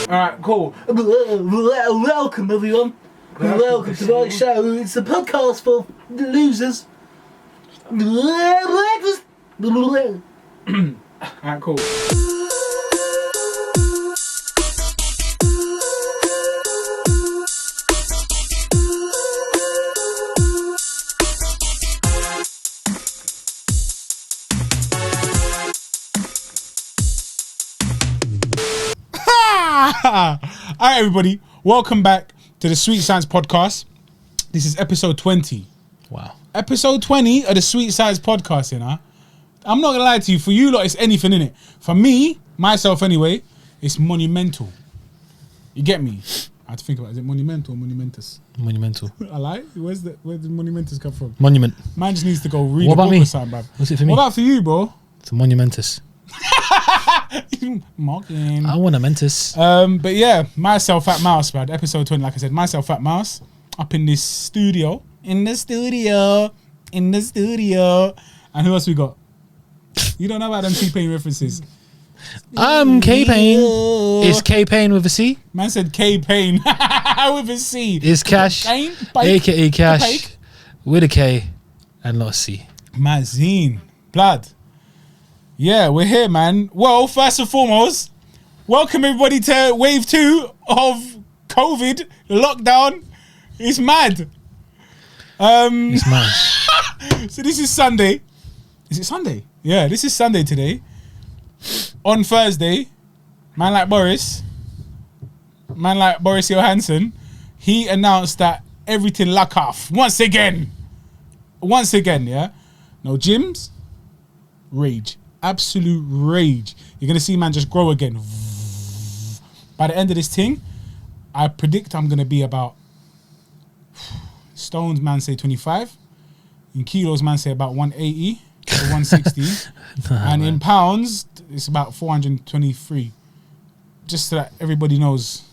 Alright, cool. Welcome, everyone. Welcome to my show. It's a podcast for the losers. Alright, cool. Alright, everybody, welcome back to the Sweet Science Podcast. This is episode 20. Wow. Episode 20 of the Sweet Science Podcast, you know. I'm not gonna lie to you, for you lot, it's anything in it. For me, myself anyway, it's monumental. You get me? I had to think about it. Is it monumental or monumentous? Monumental. I like. Where did monumentous come from? Monument. Man just needs to go read What a book about me? or something, bruv. What's it for me? What about for you, bro? It's a monumentous. Mocking. I want a mentis. But yeah, myself, Fat Mouse, man. Episode 20, like I said, myself, Fat Mouse, up in this studio. And who else we got? You don't know about them T-Pain references. I'm K-Pain. It's K-Pain with a C. Man said K-Pain with a C. It's Cash, Pain, a.k.a. Cash, Pike. with a K and not a C. Mazine. Blood. Yeah, we're here, man. Well, first and foremost, welcome everybody to wave 2 of COVID lockdown. It's mad. It's mad. So this is Sunday. Is it Sunday? Yeah, this is Sunday today. On Thursday, man like Boris Johansson, he announced that everything lock off once again, yeah. No gyms, rage. Absolute rage. You're gonna see man just grow again. By the end of this thing, I predict I'm gonna be about stones, man say 25. In kilos, man say about 180 to 160. And in pounds, it's about 423. Just so that everybody knows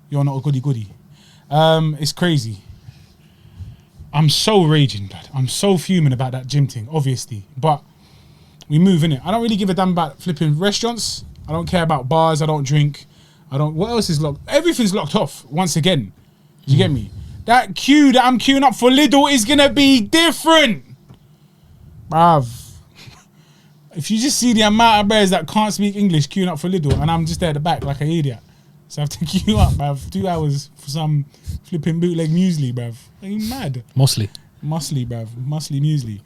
you're not a goody. It's crazy. I'm so raging, blood. I'm so fuming about that gym thing, obviously. But we move in it. I don't really give a damn about flipping restaurants. I don't care about bars. I don't drink. What else is locked? Everything's locked off once again. Do you get me? That queue that I'm queuing up for Lidl is gonna be different, bruv. If you just see the amount of bears that can't speak English queuing up for Lidl, and I'm just there at the back like an idiot, so I have to queue up, bruv, 2 hours for some flipping bootleg muesli, bruv. Are you mad? Mostly, bruv. Musly muesli.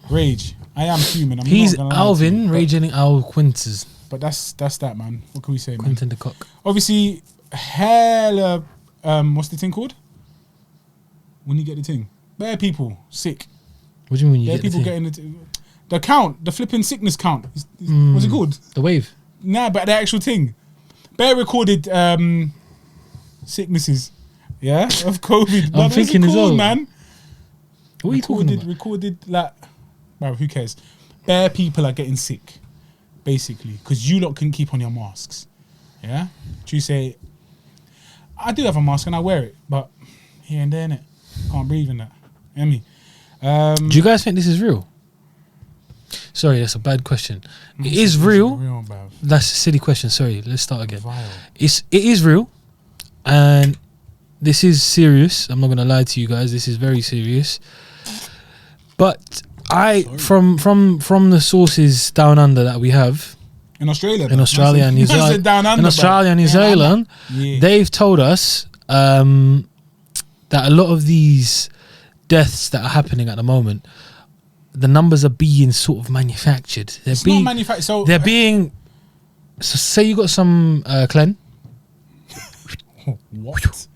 Rage. I am human. He's Alvin raging Al Quintus. But that's that, man. What can we say, man? Quentin the Cock. Obviously, hella. What's the thing called? When you get the thing, bare people sick. What do you mean when you Bare get people the thing? getting the count, the flipping sickness count. What's it called? The wave. Nah, but the actual thing. Bare recorded sicknesses. Yeah, of COVID. I'm thinking as well, man. What are you talking about? Recorded like, bro, who cares? Bare people are getting sick, basically, because you lot couldn't keep on your masks. Yeah? Do you say, I do have a mask and I wear it, but here and there, innit? Can't breathe in that. You know what I mean? Do you guys think this is real? Sorry, that's a bad question. It is real. Bruv. That's a silly question. Sorry, let's start again. Vile. It is real, and this is serious. I'm not gonna lie to you guys. This is very serious. But from the sources down under that we have In Australia and New Zealand, down under, in Australia and New Zealand, yeah. they've told us that a lot of these deaths that are happening at the moment, the numbers are being sort of manufactured. It's not manufactured. So they're being. So say you got some Clen. What?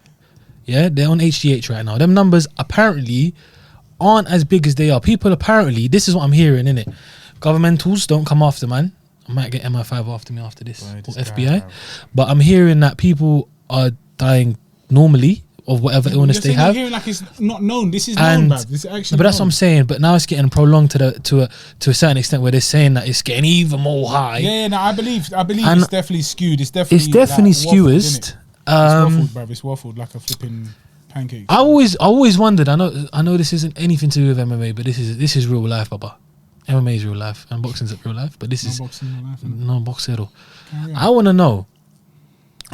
Yeah, they're on HGH right now. Them numbers apparently aren't as big as they are. People apparently, this is what I'm hearing, innit? Governmentals don't come after, man. I might get MI5 after me after this, or FBI. But I'm hearing that people are dying normally of whatever illness they have. You're hearing like it's not known. This is known, bruv. This is actually but that's known. what I'm saying. But now it's getting prolonged to a certain extent where they're saying that it's getting even more high. Yeah, no, I believe And it's definitely skewed. It's definitely skewed. It's waffled, bruv. It's waffled like a flipping pancake. I always wondered. I know this isn't anything to do with MMA, but this is real life, Baba. MMA is real life and boxing's real life, but this is boxing, real life, no boxero. I want to know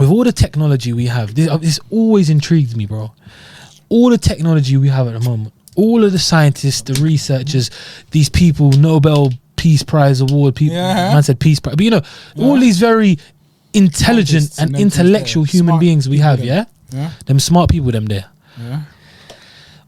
with all the technology we have, this always intrigued me, bro. All the technology we have at the moment, all of the scientists, the researchers, these people, Nobel Peace Prize award people, man said Peace Prize, but you know, all these very intelligent Scientists and and intellectual smart human beings we people have, them. yeah? Them smart people, them there. Yeah.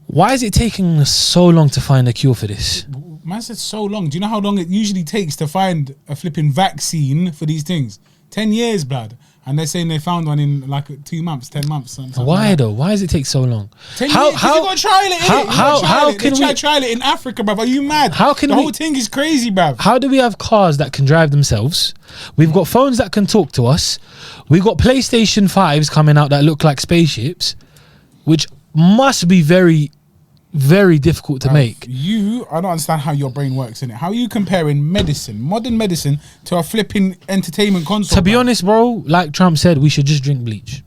Why is it taking us so long to find a cure for this? Man said so long. Do you know how long it usually takes to find a flipping vaccine for these things? 10 years, blood. And they're saying they found one in like 2 months, 10 months. Something Why like that. though? Why does it take so long? 10 years, 'cause you gotta trial it, innit? How can we trial it in Africa, bruv? Are you mad? How can the we- whole thing is crazy, bruv. How do we have cars that can drive themselves? We've got phones that can talk to us. We've got PlayStation 5s coming out that look like spaceships, which must be very, very difficult to make. I don't understand how your brain works, innit? How are you comparing medicine, modern medicine, to a flipping entertainment console? To be bruv? honest, bro, like Trump said, we should just drink bleach.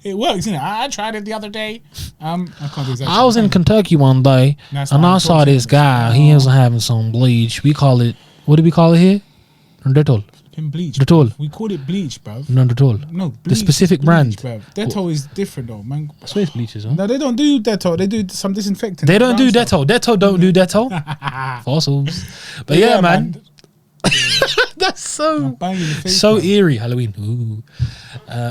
It works, innit? I tried it the other day. I can't do exactly. I was in Kentucky one day, That's and what I I'm saw talking this about. guy. He was having some bleach. We call it, what do we call it here? Dettol. Flipping bleach. Dettol. We call it bleach, bruv. No, Dettol. No, The bleach, specific bleach, brand. bruv. Dettol is different though, man. Space bleachers, huh? No, they don't do Dettol. They do some disinfectant. They don't do brown stuff. Dettol. Dettol don't do Dettol. Fossils. But yeah, man. That's so Bang in the face, so man. eerie. Halloween. Ooh.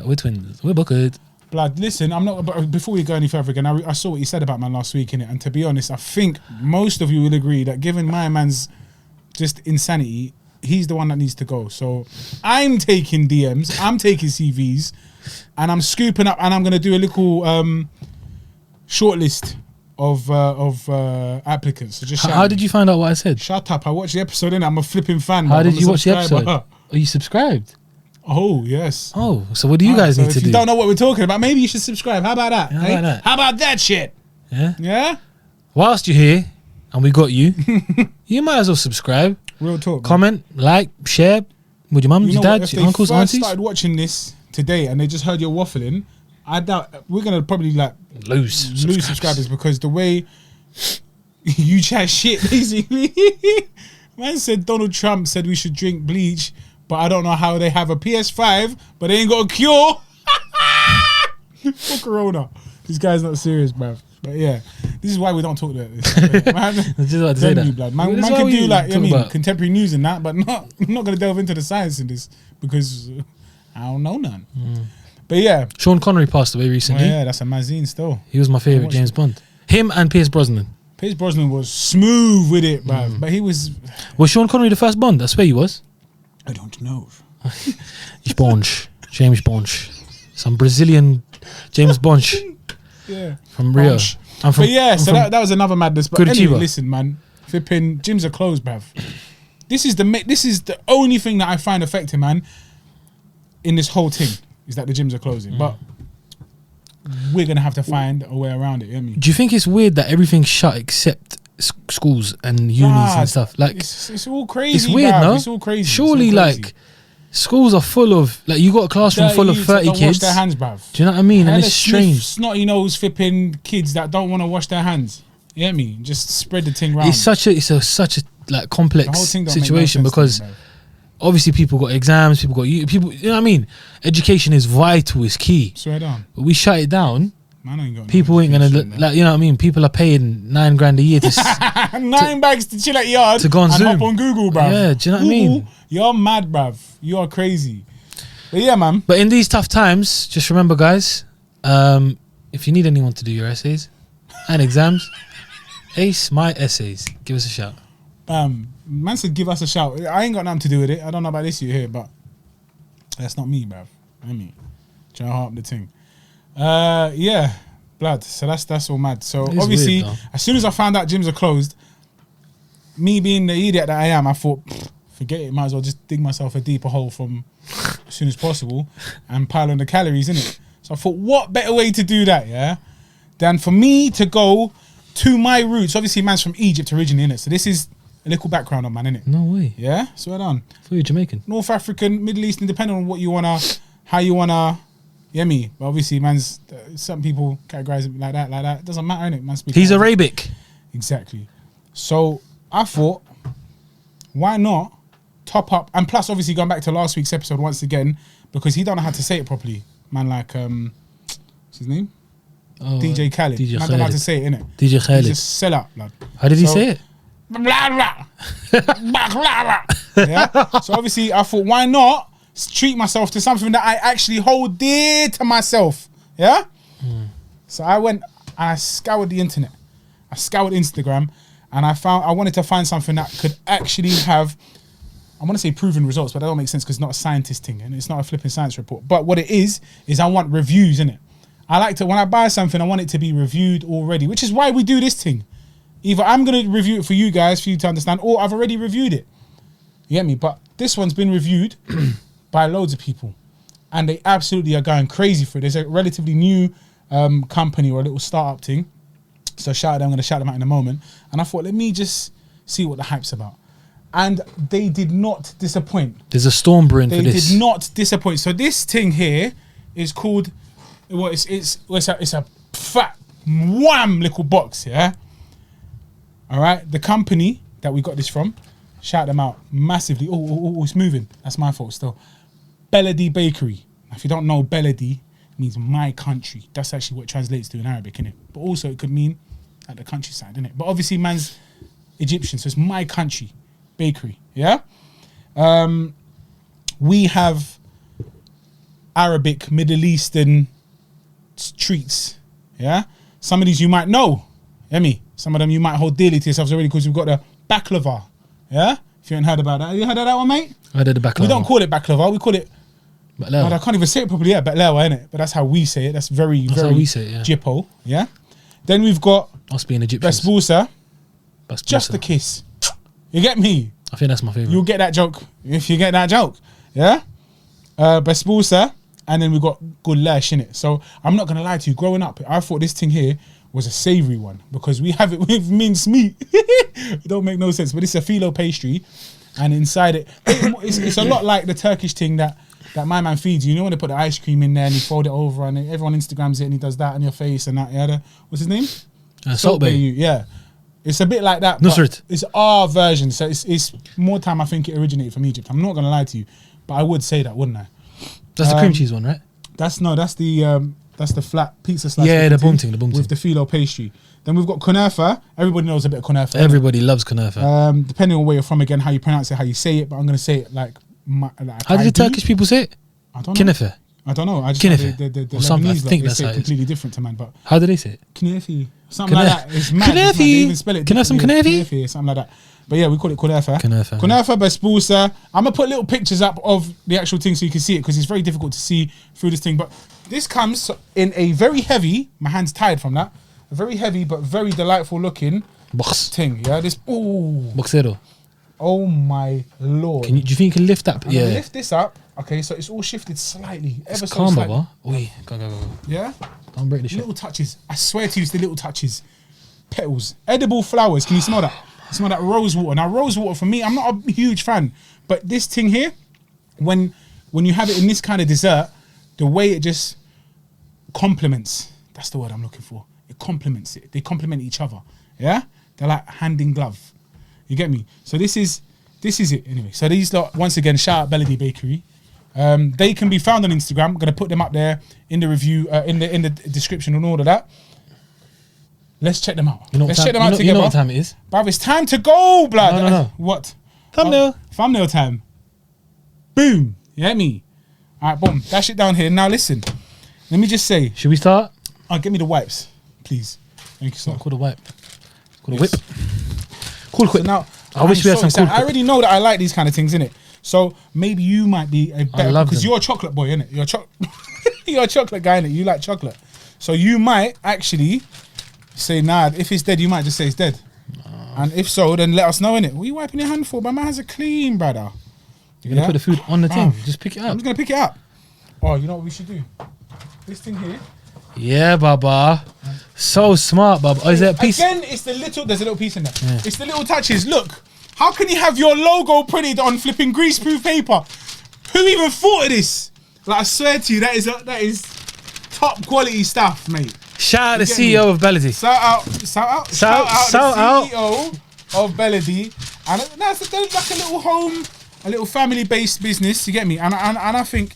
We're twins. We're bucket. Blood, listen, I'm not. But before we go any further again, I saw what you said about man last week, innit? And to be honest, I think most of you will agree that given my man's just insanity, he's the one that needs to go. So I'm taking DMs, I'm taking CVs, and I'm scooping up, and I'm gonna do a little shortlist of applicants. So just How did you find out what I said? shut up? I watched the episode, and I'm a flipping fan. How bruv. did I'm a you watch the subscriber. episode? Are you subscribed? Oh yes. Oh, so what do you guys So need if to you do? don't know what we're talking about, maybe you should subscribe. How about that? How eh? about that? How about that shit? Yeah. Yeah. Whilst you're here and we got you, you might as well subscribe, Real talk. man. comment, like, share with your mums, You your know what? dads, If your they uncles, first aunties. started watching this today and they just heard your waffling, I doubt we're gonna probably like Lose subscribers because the way you chat shit basically. Man said Donald Trump said we should drink bleach, but I don't know how they have a PS5, but they ain't got a cure for Corona. This guy's not serious, bruv. But yeah, this is why we don't talk about this. Man, I was just about to say Generally, that. blood. Man, That's man what can we do like I talk mean about. contemporary news and that, but I'm not gonna delve into the science in this because I don't know none. But yeah, Sean Connery passed away recently. yeah, that's a mazine still. He was my favorite watched James it. Bond. Him and Pierce Brosnan. Pierce Brosnan was smooth with it, bruv. But he was, Was Sean Connery the first Bond? I swear he was. I don't know. Bond. James Bond. Some Brazilian James Bond Yeah. from Rio. Bonch. I'm from, But yeah, I'm so from- that was another madness. But Curitiba. anyway, listen, man. Flipping gyms are closed, bruv. This is the only thing that I find affecting, man, in this whole thing is that the gyms are closing. But we're gonna have to find a way around it. You know what I mean? Do you think it's weird that everything's shut except schools and unis Bruh, and stuff? Like, it's all crazy. it's weird, bruv. no? It's all crazy. It's Surely, all crazy. like, schools are full of, like, you got a classroom full of Youths that 30 don't wash kids. their hands, bruv. Do you know what I mean? And Hella it's strange. snotty nose flipping kids that don't want to wash their hands. You get me? Just spread the thing round. It's such a like the complex whole thing don't make no situation sense to because me, bruv. obviously people got exams, people, you know what I mean? Education is vital, is key. Swear down. But we shut it down. Man ain't got no People ain't gonna education, like, you know what I mean? People are paying $9,000 a year to man. 9 bags to chill at yard to go on and Zoom. hop on Google, bruv. Yeah, do you know what I mean? Google, you're mad, bruv. You are crazy. But yeah, man. But in these tough times, just remember, guys, if you need anyone to do your essays and exams, Ace My Essays. Give us a shout. Man said give us a shout. I ain't got nothing to do with it. I don't know about this you here, but that's not me, bruv. I mean, trying to harp the thing. Yeah, blood. So that's all mad. So It is obviously, weird, though. as soon as I found out gyms are closed, me being the idiot that I am, I thought, forget it. Might as well just dig myself a deeper hole from as soon as possible and pile on the calories, innit? So I thought, what better way to do that, yeah, than for me to go to my roots. Obviously, man's from Egypt originally, innit? So this is a little background on man, innit? No way. Yeah, so well done. I thought you were Jamaican. North African, Middle Eastern, depending on what you wanna, how you wanna. Yeah, me. But obviously, man's some people categorize it like that. It doesn't matter, innit? Man, speak He's Arabic. Arabic. Exactly. So I thought, why not top up, and plus obviously going back to last week's episode once again, because he don't know how to say it properly. Man, like what's his name? Oh, DJ Khaled. DJ Man don't know how to say it, innit? DJ He's Khaled. just sell out, blood. How did he say it? Blah, blah. Blah, blah, blah. Yeah. So obviously I thought, why not treat myself to something that I actually hold dear to myself? Yeah. So I went and I scoured the internet. I scoured Instagram, and I wanted to find something that could actually have, I want to say proven results, but that don't make sense because it's not a scientist thing and it's not a flipping science report. But what it is I want reviews, innit? I like to, when I buy something, I want it to be reviewed already, which is why we do this thing. Either I'm going to review it for you guys, for you to understand, or I've already reviewed it. You get me? But this one's been reviewed by loads of people, and they absolutely are going crazy for it. There's a relatively new company or a little startup thing. So shout out them, I'm going to shout them out in a moment. And I thought, let me just see what the hype's about. And they did not disappoint. There's a storm brewing for this. They did not disappoint. So this thing here is called, well, it's a fat wham little box, yeah? All right, the company that we got this from, shout them out massively. Oh, it's moving. That's my fault still. Beledi Bakery. If you don't know, Beledi means my country. That's actually what it translates to in Arabic, innit? But also it could mean at the countryside, innit? But obviously man's Egyptian, so it's my country bakery, yeah? We have Arabic, Middle Eastern treats, yeah? Some of these you might know, hear me? Some of them you might hold dearly to yourselves already because we've got the baklava, yeah? If you haven't heard about that. Have you heard of that one, mate? I did the baklava. We don't call it baklava, we call it, Baklava. I can't even say it properly, yeah, baklava, innit? But that's how we say it. That's very how we say it, yeah. Jippo, yeah? Then we've got Must be an Egyptian. basbousa, just a kiss. You get me? I think that's my favourite. You'll get that joke if you get that joke, yeah? Basbousa, and then we've got goulash in it. So I'm not gonna lie to you, growing up, I thought this thing here was a savoury one because we have it with minced meat. It don't make no sense, but it's a phyllo pastry, and inside it's a lot like the Turkish thing that my man feeds you. You know when they put the ice cream in there and you fold it over and everyone Instagrams it and he does that on your face and that, yeah? What's his name? Salt Bay. Yeah. It's a bit like that, Nusret. but it's our version, so it's more time I think it originated from Egypt. I'm not gonna lie to you, but I would say that, wouldn't I? That's the cream cheese one, right? That's the flat pizza slice. Yeah, the boom with thing. the phyllo pastry. Then we've got kunafa. Everybody knows a bit of kunafa. Everybody loves kunafa. Depending on where you're from, again, how you pronounce it, how you say it, but I'm gonna say it like How do the Turkish people say it? I don't know. Kinafe. I don't know. I just Kinafe. the Or something. I Lebanese, think they that's say how it it is. completely different to man, but How do they say it? Knafi, something like that. It's mad. Knafi. They even spell it. Can I have some differently. knafi? Something like that. But yeah, we call it kunafa. Kunafa. Kunafa, basbousa. I'm gonna put little pictures up of the actual thing so you can see it because it's very difficult to see through this thing. But this comes in a very heavy. My hand's tired from that. A very heavy but very delightful looking Box. thing. Yeah, this. Ooh. Boxero. Oh my lord. Do you think you can lift up? I'm Yeah. gonna lift this up. Okay, so it's all shifted slightly, ever so Calm, slightly. Baba. Oi, go. Yeah. Don't break the shit. Little touches. I swear to you, it's the little touches. Petals. Edible flowers. Can you smell that? You smell that rose water. Now, rose water for me, I'm not a huge fan. But this thing here, when you have it in this kind of dessert, the way it just complements. That's the word I'm looking for. It complements it. They complement each other. Yeah? They're like hand in glove. You get me? So this is it anyway. So these lot, once again, shout out Beledi Bakery. They can be found on Instagram. I'm gonna put them up there in the review, in the description and all of that. Let's check them out. Let's check them out together. You know what time it is? Bruv, it's time to go, blood. No. What? Thumbnail. Thumbnail time. Boom. You get me? All right, boom. Dash it down here. Now listen. Let me just say. Should we start? Get me the wipes, please. Thank you, sir. Call the wipe. Call the whip. Cool quick. So now, I wish we had some excited. cool I already know that I like these kind of things, innit? So maybe you might be a better love because them. you're a chocolate boy, innit? You're a chocolate guy, innit? You like chocolate. So you might actually say, nah, if it's dead, you might just say it's dead. And if so, then let us know, innit? What are you wiping your hand for? My hands are clean, brother. You're gonna put the food on the thing. Bruv. Just pick it I'm up. just gonna pick it up. Oh, you know what we should do? This thing here. Yeah, Baba. So smart, Baba. Oh, is that a piece? Again, it's the little. There's a little piece in there. Yeah. It's the little touches. Look, how can you have your logo printed on flipping greaseproof paper? Who even thought of this? Like, I swear to you, that is top quality stuff, mate. Shout out the get CEO me? of Beledi. Shout out the CEO of Beledi, and that's like a little home a little family-based business. You get me? And I think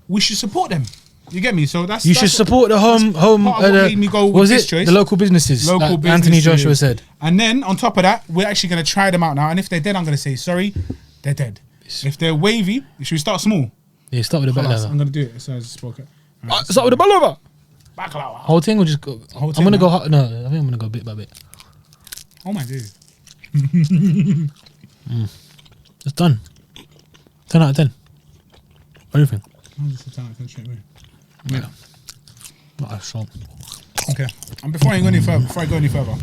we should support them. You get me? So that's You should support the home. part of what made me go with was this it choice. the local businesses? Local like Anthony businesses. Joshua said. And then on top of that, we're actually going to try them out now. And if they're dead, I'm going to say sorry. They're dead. If they're wavy, should we start small? Yeah, start with the Khalas, baklava. I'm going to do it as soon as I spoke it. Right, Start with the baklava. baklava. Whole thing or just go? Whole I'm thing, gonna man. go. No, I think I'm gonna go bit by bit. Oh my days. It's done. 10 out of 10. What do you think? I'll just sit down and straight away. Yeah. Not a salt. Okay. And before I go any further,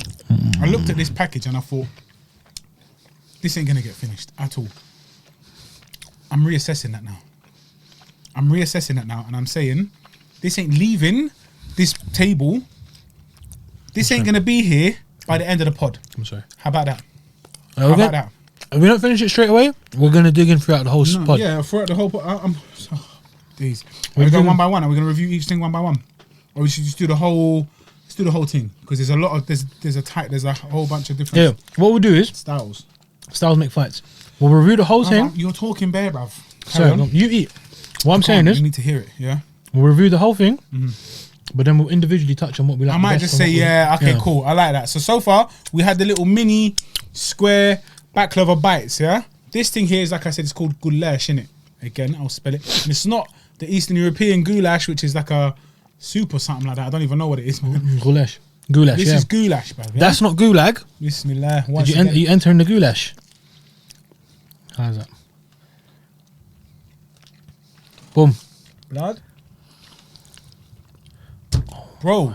I looked at this package and I thought, this ain't gonna get finished at all. I'm reassessing that now. And I'm saying, this ain't leaving this table. This ain't gonna be here by the end of the pod. I'm sorry. How about that? How How about that? If we don't finish it straight away, we're gonna dig in throughout the whole pod. Yeah, throughout the whole pod. These. Are we going one by one? Are we gonna review each thing one by one, or we should just do the whole? Let's do the whole thing because there's a lot of there's a whole bunch of different Yeah. What we'll do is styles. styles make fights. We'll review the whole thing. You're talking bare, bruv. Sorry, no, you eat. What I'm saying is, you need to hear it. Yeah. we'll review the whole thing, but then we'll individually touch on what we like. I the might best just and say, what we- yeah, okay, cool. I like that. So far, we had the little mini square baklava bites, yeah? This thing here is, like I said, it's called goulash, innit? Again, I'll spell it. And it's not the Eastern European goulash, which is like a soup or something like that. I don't even know what it is, man. Goulash. Goulash, This yeah. is goulash, bruv. Yeah? That's not gulag. Bismillah. Did Once you, again. you enter in the goulash? How's that? Boom. Blood? Bro,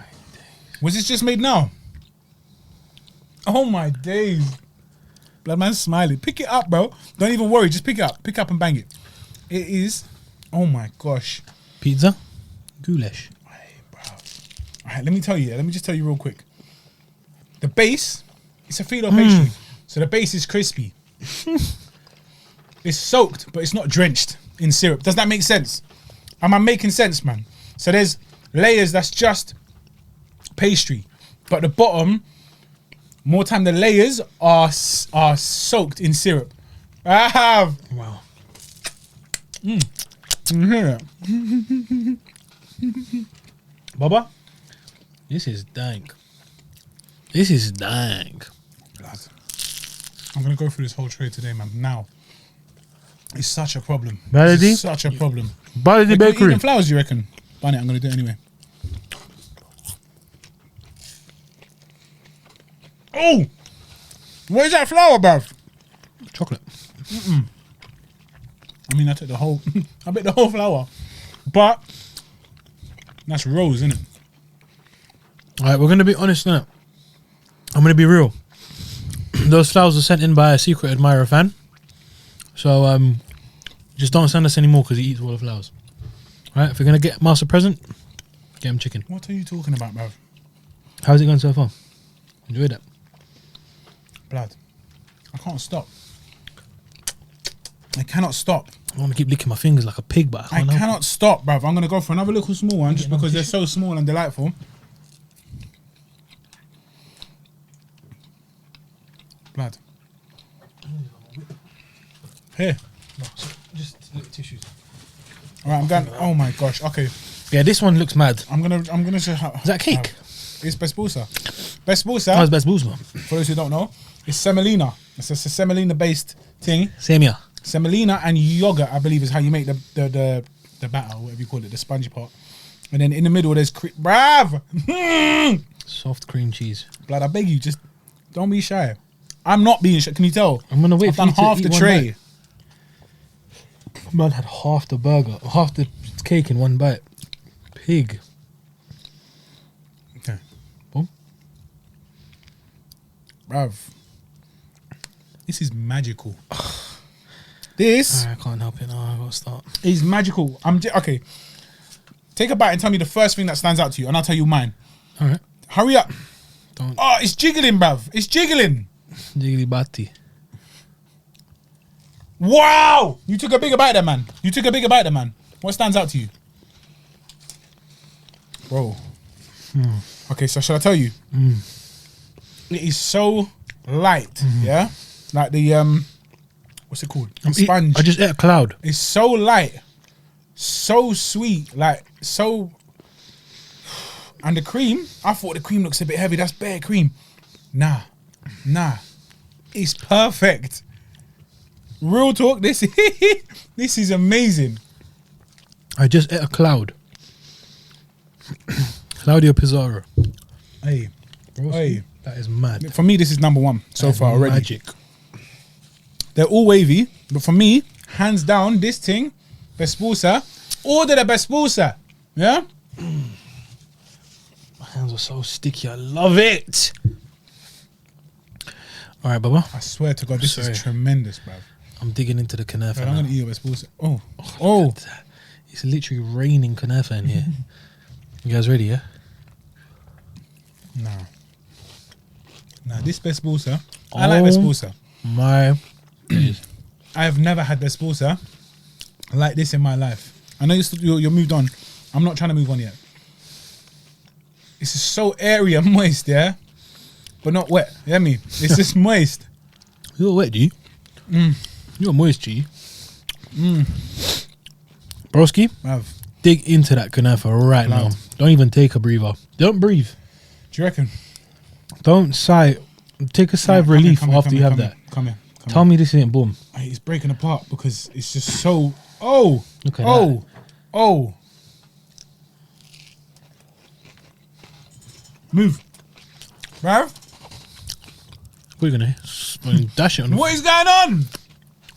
was this just made now? Oh my days. Blood man's smiling. Pick it up, bro. Don't even worry. Just pick it up. Pick up and bang it. It is. Oh my gosh. Pizza. Goulash. Hey, bro. All right, let me tell you. Let me just tell you real quick. The base, it's a filo pastry. So the base is crispy. It's soaked, but it's not drenched in syrup. Does that make sense? Am I making sense, man? So there's layers that's just pastry, but the bottom, more time the layers are soaked in syrup. I have. Wow. You hear that? Baba? This is dank. This is dank. Blood. I'm gonna go through this whole tray today, man. Now, it's such a problem. Melody? It's such a problem. By the Like, bakery. eating flowers, you reckon? Bunny, I'm gonna do it anyway. Oh, where's that flour, bruv? Chocolate. I mean, I took the whole, I bit the whole flour, but that's rose, isn't it? All right, we're gonna be honest now. I'm gonna be real. Those flowers were sent in by a secret admirer fan. So just don't send us any more because he eats all the flowers. All right, if you're gonna get Mouse a present, get him chicken. What are you talking about, bruv? How's it going so far? Enjoyed it. Blood. I can't stop. I cannot stop. I want to keep licking my fingers like a pig, but I I can't. help cannot stop, bruv. I'm gonna go for another little small one just because they're so small and delightful. Blood. Here. it. No, just tissues. All right, I'm going. Oh my gosh. Okay, Yeah, this one looks mad. I'm gonna show how. Is that cake? It's besbousa. Besbousa. How's best booze, man? For those who don't know, it's semolina. It's a semolina-based thing. Same here. Semolina and yogurt, I believe, is how you make the batter, whatever you call it, the spongy part. And then in the middle, there's bruv. Soft cream cheese. Blood, I beg you, just don't be shy. I'm not being shy. Can you tell? I'm gonna wait I've for you done to half eat the one tray. bite. Man had half the burger, half the cake in one bite. Pig. Okay, Boom. bruv. This is magical. This I can't help it now. I gotta start. is magical. Okay. Take a bite and tell me the first thing that stands out to you, and I'll tell you mine. All right. Hurry up. Don't Oh, it's jiggling, bruv. It's jiggling. jiggly bati. Wow! You took a bigger bite there, man. You took a bigger bite there, man. What stands out to you? Bro. Okay, so shall I tell you? It is so light, yeah? Like the, what's it called? I Sponge. just ate a cloud. It's so light, so sweet, like so. And the cream, I thought the cream looks a bit heavy. That's bare cream. Nah, it's perfect. Real talk. This is amazing. I just ate a cloud. Claudio Pizarro. Hey, That is mad. for me, this is number one so That is far already. Magic. They're all wavy, but for me, hands down, this thing, Bespusa, order the Bespusa. Yeah? My hands are so sticky. I love it. All right, Baba. I swear to God, this Sorry. is tremendous, bruv. I'm digging into the Kunafa I'm now. going to eat your Bespusa. Oh. Look at that. It's literally raining Kunafa in here. You guys ready, yeah? Nah, this Bespusa, I like Bespusa. My days. I have never had Bespusa like this in my life. I know you're moved on. I'm not trying to move on yet. It's just so airy and moist, yeah? But not wet. You hear me? It's just moist. You're wet, G. You're moist, G. Broski, Bruv, dig into that Kunafa right now. Loud. Don't even take a breather. Don't breathe. do you reckon? Don't sigh. Take a sigh of Come here, relief come here, after come you here, have come that. here, Come here. Tell me this ain't boom. Hey, it's breaking apart because it's just so. Oh, Look at oh, oh. Move, bruv. What are you gonna dash it on the What is going on?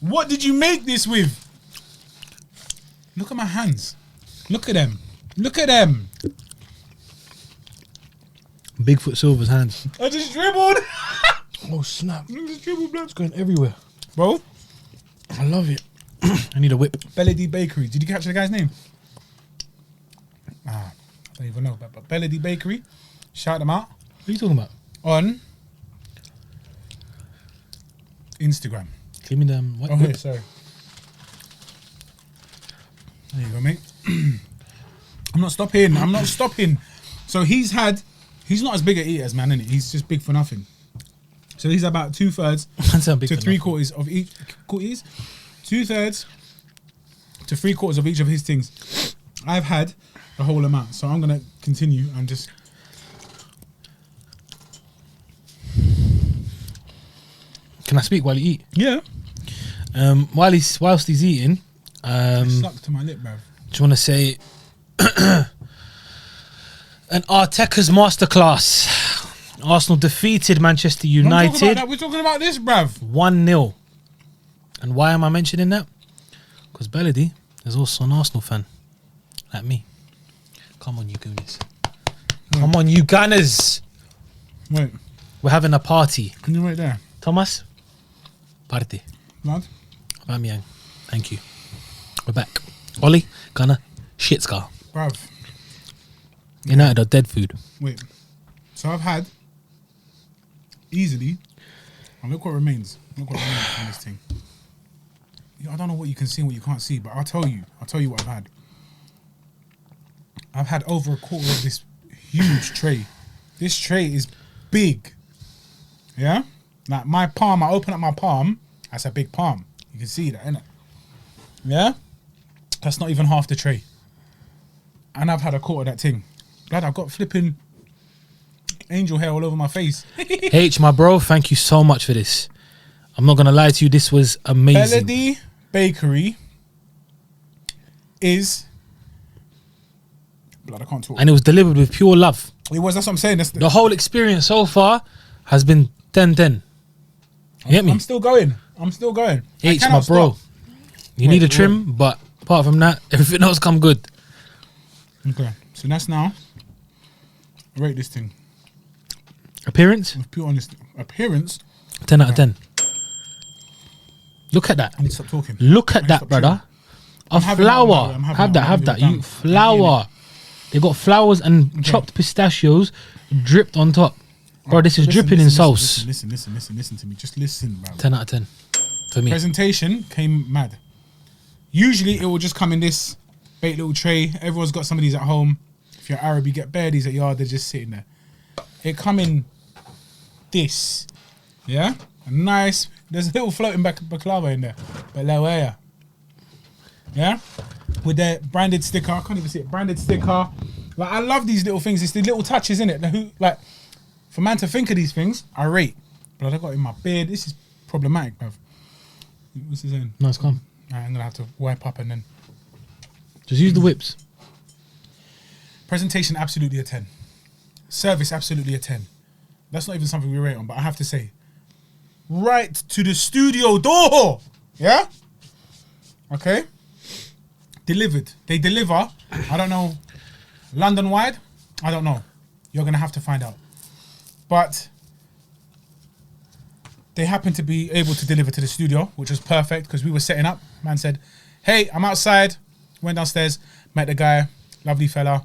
What did you make this with? Look at my hands. Look at them. Look at them. Bigfoot Silver's hands? I just dribbled. Oh snap! I just dribbled, blood. It's going everywhere. Bro, I love it. I need a whip. Belly Bakery. Did you capture the guy's name? I don't even know. But Belly Bakery. Shout them out What are you talking about? on Instagram. Give me them. What? Oh, here, sorry. There you go, mate. I'm not stopping. So he's not as big at eaters, man, innit? He's just big for nothing. So he's about 2/3 That's how big to for 3/4 of each. 2/3 to 3/4 of each of his things. I've had the whole amount, so I'm gonna continue and just. Can I speak while you eat? Yeah. Whilst he's eating, Stuck to my lip, bruv. do you want to say an Arteta's masterclass? Arsenal defeated Manchester United We're talking about this, bruv. 1-0. And why am I mentioning that? Because Belady is also an Arsenal fan, like me. Come on, you goonies. Come on, you gunners. Wait, We're having a party. can you wait there, Thomas? Party. lad? Aubameyang. Thank you. We're back. Ollie, Gunner, shit scar. Bruv. United are dead food. Wait. So I've had easily. And look what remains. Look what remains from this thing. I don't know what you can see and what you can't see, but I'll tell you what I've had. I've had over a quarter of this huge tray. This tray is big. Yeah? Like my palm, I open up my palm, that's a big palm. You can see that, innit? Yeah? That's not even half the tray. And I've had a quarter of that thing. Blood, I've got flipping angel hair all over my face. H, my bro, thank you so much for this. I'm not going to lie to you, this was amazing. Belady Bakery is... Blood, I can't talk. And it was delivered with pure love. It was, that's what I'm saying. That's The whole experience so far has been 10-10. You get me? I'm still going. I H, my cannot bro. stop. You need a trim, but apart from that, everything else come good. Okay, so that's now. Rate this thing. Appearance, With pure honesty. Appearance. 10 out of 10. Look at that. I need to stop talking. Look I at need to that, stop brother. chewing. A I'm having that flower. one, I'm having Have that that, one. have that. You're You done. flower. They got flowers and chopped pistachios dripped on top. Bro, this is dripping in sauce. Listen to me. Just listen, bro. 10 out of 10 for me. Presentation came mad. Usually it will just come in this baked little tray. Everyone's got some of these at home. If you're Arab, you get bare these at yard. They're just sitting there. It come in this. Yeah? Nice. There's a little floating baklava in there. But Naoya. Yeah? With their branded sticker. I can't even see it. Branded sticker. Like, I love these little things. It's the little touches, in it. Like, for man to think of these things, I rate. But I got it in my beard. This is problematic, bruv. What's he saying? Nice, calm. Alright, I'm going to have to wipe up and then... Just use the whips. Presentation, absolutely a 10. Service, absolutely a 10. That's not even something we rate on, but I have to say, right to the studio door. Yeah? Okay? Delivered. They deliver. I don't know. London-wide? I don't know. You're going to have to find out. But they happened to be able to deliver to the studio, which was perfect because we were setting up. Man said, hey, I'm outside. Went downstairs, met the guy, lovely fella.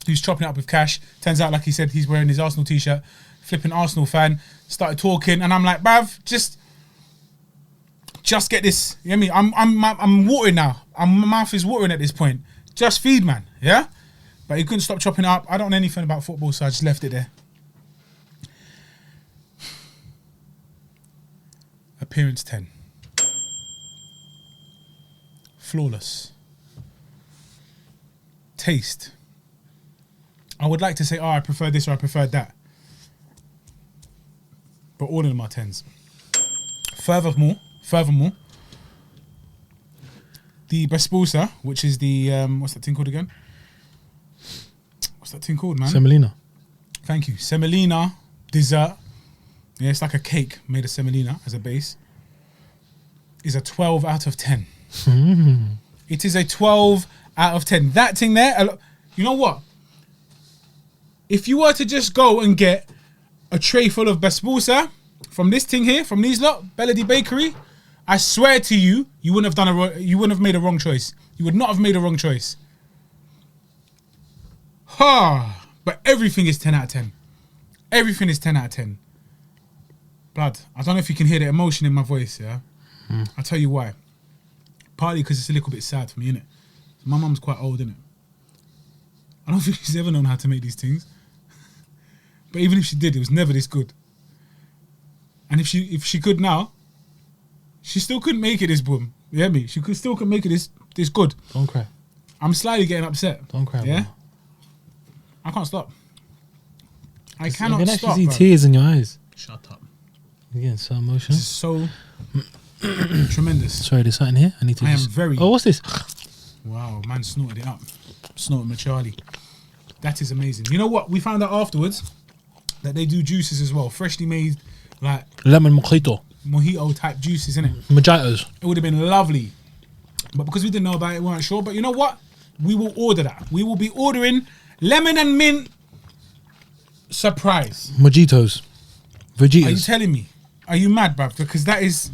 He was chopping it up with cash. Turns out, like he said, he's wearing his Arsenal t-shirt. Flipping Arsenal fan. Started talking, and I'm like, bruv, just get this. You know what I mean? I'm watering now. My mouth is watering at this point. Just feed, man. Yeah? But he couldn't stop chopping it up. I don't know anything about football, so I just left it there. Appearance 10. Flawless. Taste. I would like to say, I prefer this or I prefer that. But all of them are 10s. Furthermore, the Bespusa, which is the, what's that thing called again? What's that thing called, man? Semolina. Thank you. Semolina dessert. Yeah, it's like a cake made of semolina as a base. Is a 12 out of 10. It is a 12 out of 10. That thing there, you know what? If you were to just go and get a tray full of basbousa from this thing here, from these lot, Beledi Bakery, I swear to you, you wouldn't have made a wrong choice. You would not have made a wrong choice. But everything is 10 out of 10. Everything is 10 out of 10. Blood, I don't know if you can hear the emotion in my voice, yeah? I'll tell you why. Partly because it's a little bit sad for me, innit? My mum's quite old, innit? I don't think she's ever known how to make these things. But even if she did, it was never this good. And if she could now, she still couldn't make it this boom. You hear me? She still couldn't make it this good. Don't cry. I'm slightly getting upset. Don't cry, yeah? bro. I can't stop. I I cannot can stop, actually see bro. tears in your eyes. Shut up. You're getting so emotional. This is so tremendous. Sorry, there's something here. I need to I am just... very... Oh, what's this? Wow, man snorted it up. Snorted my Charlie. That is amazing. You know what? We found out afterwards that they do juices as well. Freshly made, like, Lemon mojito. mojito type juices, innit? Mojitos. It would have been lovely. But because we didn't know about it, we weren't sure. But you know what? We will order that. We will be ordering lemon and mint surprise. Mojitos. Are you Vegetas. telling me? Are you mad, bruv? Because that is...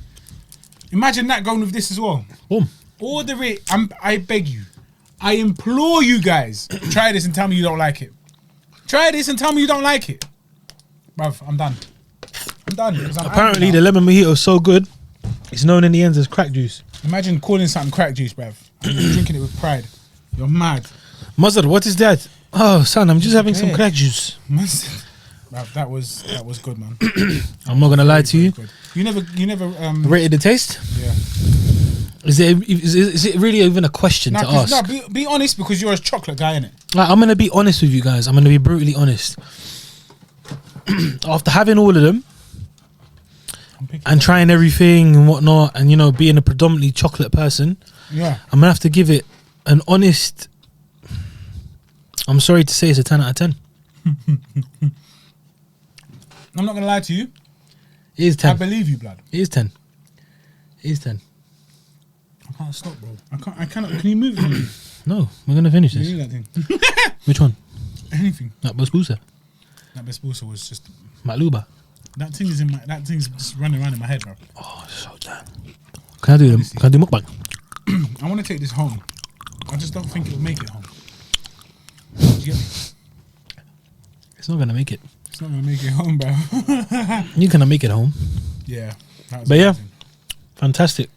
Imagine that going with this as well. Boom. Order it. I beg you. I implore you guys. Try this and tell me you don't like it. Try this and tell me you don't like it. Bruv, I'm done. I'm done. 'cause I'm Apparently, angry the now. lemon mojito is so good, it's known in the ends as crack juice. Imagine calling something crack juice, bruv. And you're drinking it with pride. You're mad. Mother, what is that? Oh, son, I'm just having some okay. crack juice. Bruv, that was good, man. I'm not gonna lie to you. Good. You never Rated the taste? yeah. Is it really even a question to ask? No, be honest because you're a chocolate guy, innit? Like, I'm gonna be honest with you guys. I'm gonna be brutally honest. After having all of them and trying everything and whatnot, and being a predominantly chocolate person, Yeah. I'm gonna have to give it an honest. I'm sorry to say, it's a 10 out of 10. I'm not gonna lie to you. It is 10. I believe you, blood. It is 10. It is 10. I can't stop, bro. I cannot. Can you move it for me? No, we're gonna finish Can this. you do that thing? Which one? Anything. That basbousa. That basbousa was just. Matluba. That thing's just running around in my head, bro. Oh, it's so damn. Can I do them? Can I do mukbang? I want to take this home. I just don't think it'll make it home. Do you get me? It's not gonna make it. It's not gonna make it home, bro. You're gonna make it home. Yeah. That was But yeah, amazing. fantastic.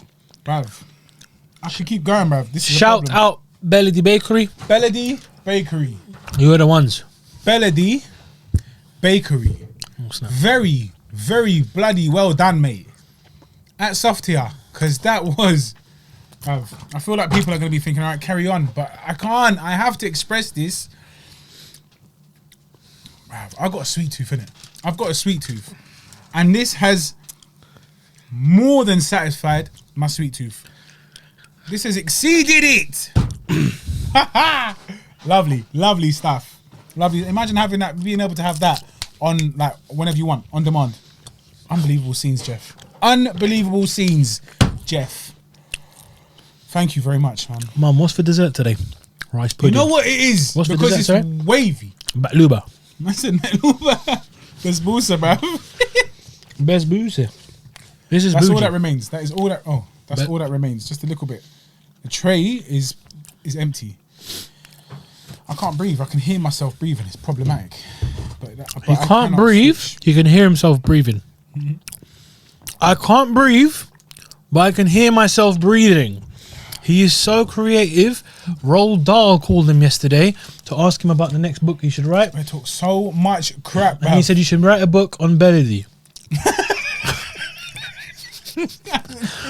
Bruv. I should keep going, bruv. This is Shout a problem. out Beledi Bakery. Beledi Bakery. You are the ones. Beledi Bakery. Oh, snap. Very very bloody well done, mate. Hats off to ya, because that was... I feel like people are going to be thinking, all right, carry on. But I can't. I have to express this. I've got a sweet tooth, innit? I've got a sweet tooth. And this has more than satisfied my sweet tooth. This has exceeded it. Lovely, lovely stuff. Lovely. Imagine having that, being able to have that on, like, whenever you want, on demand. Unbelievable scenes, Jeff. Unbelievable scenes, Jeff. Thank you very much, man. Mum, what's for dessert today? Rice pudding. You know what it is? What's because the dessert, it's wavy. Batluba. I said Metluba. There's Boosa, bruv. Best booze. This is That's bougie. all that remains. That is all that. Oh, that's all that remains. Just a little bit. The tray is empty. I can't breathe. I can hear myself breathing. It's problematic. But He can't breathe. You can hear himself breathing. Mm-hmm. I can't breathe, but I can hear myself breathing. He is so creative. Roald Dahl called him yesterday to ask him about the next book he should write. I talk so much crap, And he said you should write a book on Belly.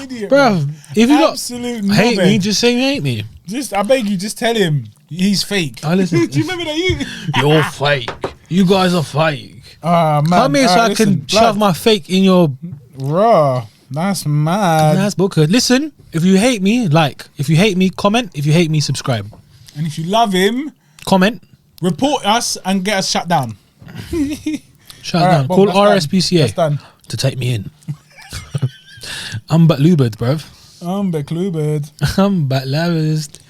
idiot, Bro, if you absolute don't hate me, knobhead. just say you hate me. Just, I beg you, just tell him he's fake. I listen. Do you remember that? You're fake. You guys are fake. Man. Come here so I can shove my fake in your Raw. That's mad. nice book. Listen, if you hate me, like. If you hate me, comment. If you hate me, subscribe. And if you love him, Comment. report us and get us shut down. Shut All right, down. boom, Call that's done. RSPCA That's done. to take me in. I'm but Lubert, bruv. I'm Beclubed. I'm but lavist.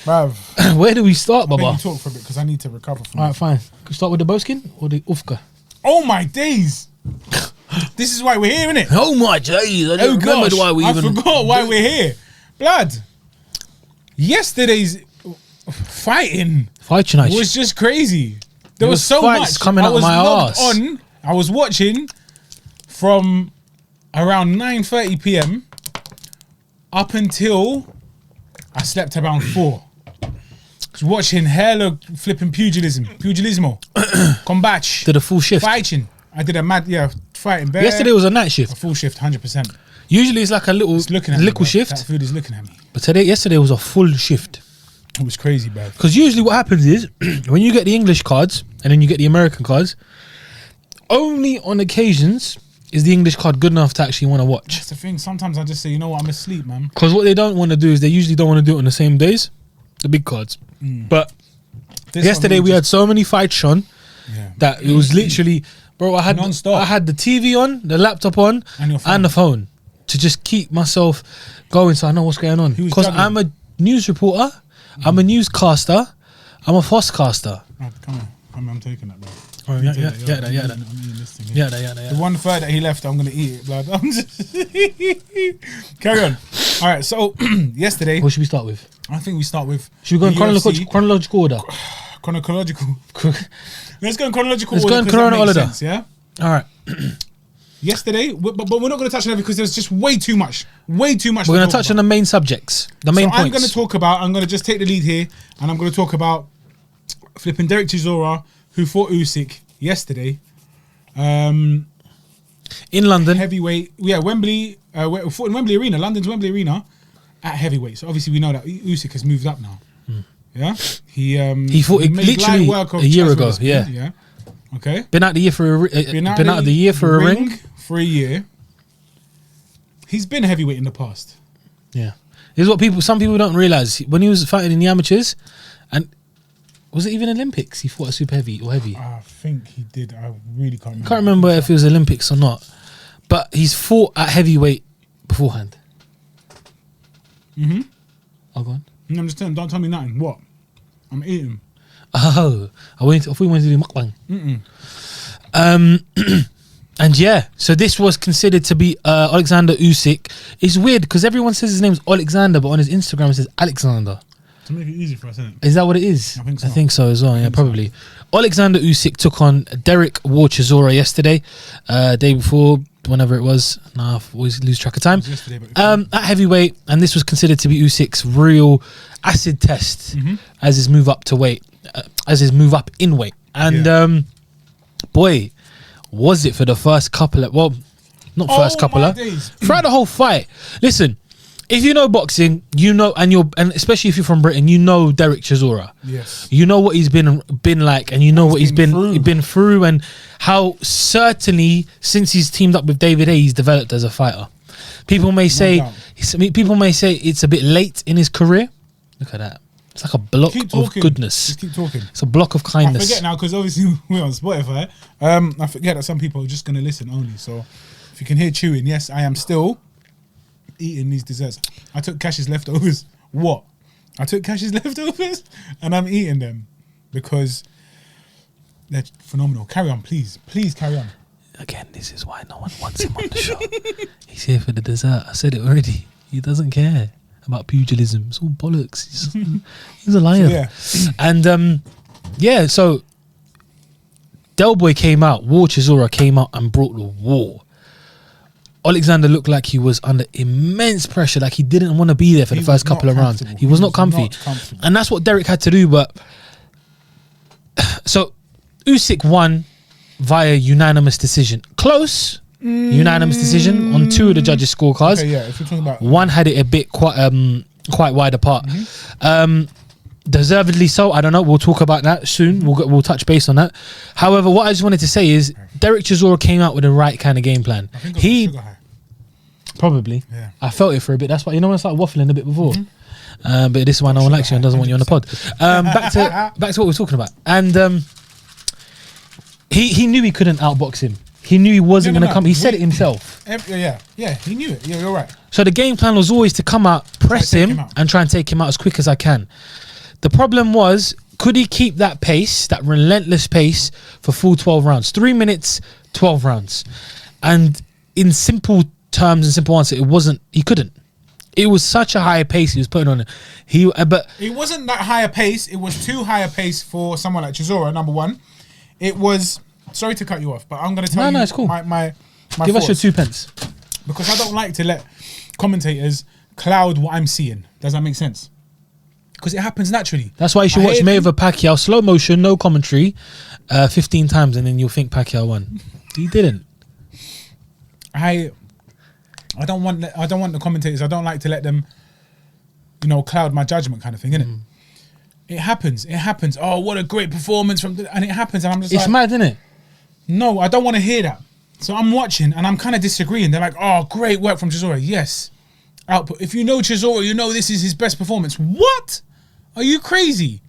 Bruv. Where do we start, I beg Baba? you talk for a bit because I need to recover from Alright, it. fine. Can we start with the Boskin or the Ufka? Oh my days. This is why we're here, innit? Oh my days! I don't remember why we I even forgot why we're here. Blood. Yesterday's fighting fighting. was just crazy. There There was was so fights much coming I out was my logged arse. on. I was watching from around 9:30 p.m. up until I slept around 4. Was watching hella flipping pugilismo, combate, did a full shift. fighting. I did a mad fighting. Bear. Yesterday was a night A shift. full shift, 100%. Usually it's like a little It's looking at me, little bro. shift, That food is looking at me. but yesterday was a full shift. It was crazy, bro. Because usually what happens is when you get the English cards and then you get the American cards, only on occasions is the English card good enough to actually want to watch. That's the thing. Sometimes I just say, you know what, I'm asleep, man. Because what they don't want to do is they usually don't want to do it on the same days, the big cards. But This yesterday one we was had so many fights on yeah. that it was literally, bro. I had Non-stop. I had the TV on, the laptop on, And your phone. and the phone to just keep myself going, so I know what's going on. He was Because juggling. I'm a news reporter, I'm a newscaster, I'm a Fosscaster. Oh, come on, I'm taking that, bro. Oh, I'm yeah, taking yeah, that, yeah, I'm that, yeah, eating- that. I'm eating this thing here. Yeah, The 1/3 that he left, I'm gonna eat it, blood. I'm just carry on. All right, so yesterday, What should we start with? I think we start with. Should we go in the chronological, UFC. chronological order? Chronological. Let's go in chronological Let's order. go in 'cause that makes chronology. sense, yeah. All right, Yesterday, but we're not going to touch on everything because there's just way too much. Way too much. we're to going to talk touch about. on the main subjects, the main So I'm going points. to talk about. I'm going to just take the lead here, and I'm going to talk about flipping Derek Chisora, who fought Usyk yesterday. In London, Heavyweight, Wembley. Fought in Wembley Arena, London's Wembley Arena, at heavyweight. So obviously we know that Usyk has moved up now. Yeah, he fought made literally light work of a year Chaz ago, Witherspoon, yeah. Okay. been out the year for been out of the year for a ring. for a year. He's been a heavyweight in the past. Yeah, this is what some people don't realize. When he was fighting in the amateurs, and was it even Olympics? He fought a super heavy or heavy. I think he did. I really can't remember. Can't remember if it was Olympics or not, but he's fought at heavyweight beforehand. Oh, go on. I'm just telling. Don't tell me nothing. What? I'm eating. Oh, I thought we wanted to do mukbang. And yeah, so this was considered to be Oleksandr Usyk. It's weird because everyone says his name's Oleksandr, but on his Instagram it says Alexander. To make it easy for us, isn't it? Is that what it is? I think so. As well. Yeah, probably. Oleksandr Usyk took on Derek War Chisora yesterday, day before, whenever it was. Nah, I always lose track of time. It was yesterday, but At heavyweight, and this was considered to be Usyk's real acid test as his move up to weight, as his move up in weight. And boy, was it for the first couple of, well, not first couple my of, days. throughout the whole fight. Listen, if you know boxing, you know, and especially if you're from Britain, you know Derek Chisora. Yes. You know what he's been like, and you know what he's been through, and how certainly since he's teamed up with David Haye, he's developed as a fighter. People may say it's a bit late in his career. Look at that. It's like a block of goodness. Just keep talking. It's a block of kindness. I forget now because obviously we're on Spotify. I forget that some people are just going to listen only. So if you can hear chewing, yes, I am still eating these desserts. I took Cash's leftovers. What? I took Cash's leftovers and I'm eating them because they're phenomenal. Carry on, please. Please carry on. Again, this is why no one wants him on the show. He's here for the dessert. I said it already. He doesn't care about pugilism. It's all bollocks. He's a liar. So, yeah. And so Del Boy came out, War Chisora came out and brought the war. Oleksandr looked like he was under immense pressure, like he didn't want to be there for the first couple of rounds. He was not comfy. And that's what Derek had to do. But so Usyk won via unanimous decision. Close. Unanimous decision on 2 of the judges' scorecards. Okay, yeah, if you're talking about one had it a bit quite wide apart. Deservedly so. I don't know. We'll talk about that soon. We'll touch base on that. However, what I just wanted to say is Derek Chisora came out with the right kind of game plan. I think it was probably. Yeah. I felt it for a bit. That's why, you know, when I started waffling a bit before. But this is why no one likes you and doesn't want you on the pod. Back to what we were talking about. And he knew he couldn't outbox him. He knew he wasn't going to come. He said it himself. Yeah, he knew it. Yeah, you're right. So the game plan was always to come out, press him, and try and take him out as quick as I can. The problem was, could he keep that pace, that relentless pace, for full 12 rounds? 3 minutes, 12 rounds. And in simple terms and simple answer, he couldn't. It was such a high pace he was putting on it. But it wasn't that higher pace. It was too high a pace for someone like Chisora, number one. It was... Sorry to cut you off, but I'm going to tell you it's cool. my Give thoughts, us your 2 pence. because I don't like to let commentators cloud what I'm seeing. Does that make sense? Because it happens naturally. That's why you should watch Mayweather Pacquiao slow motion, no commentary, 15 times, and then you'll think Pacquiao won. He didn't. I don't want the commentators. I don't like to let them, cloud my judgment, kind of thing, innit? It happens. Oh, what a great performance and it happens, and I'm just it's mad, isn't it? No, I don't want to hear that. So I'm watching and I'm kind of disagreeing. They're like, oh, great work from Chisora. Yes. Output. If you know Chisora, you know this is his best performance. What? Are you crazy?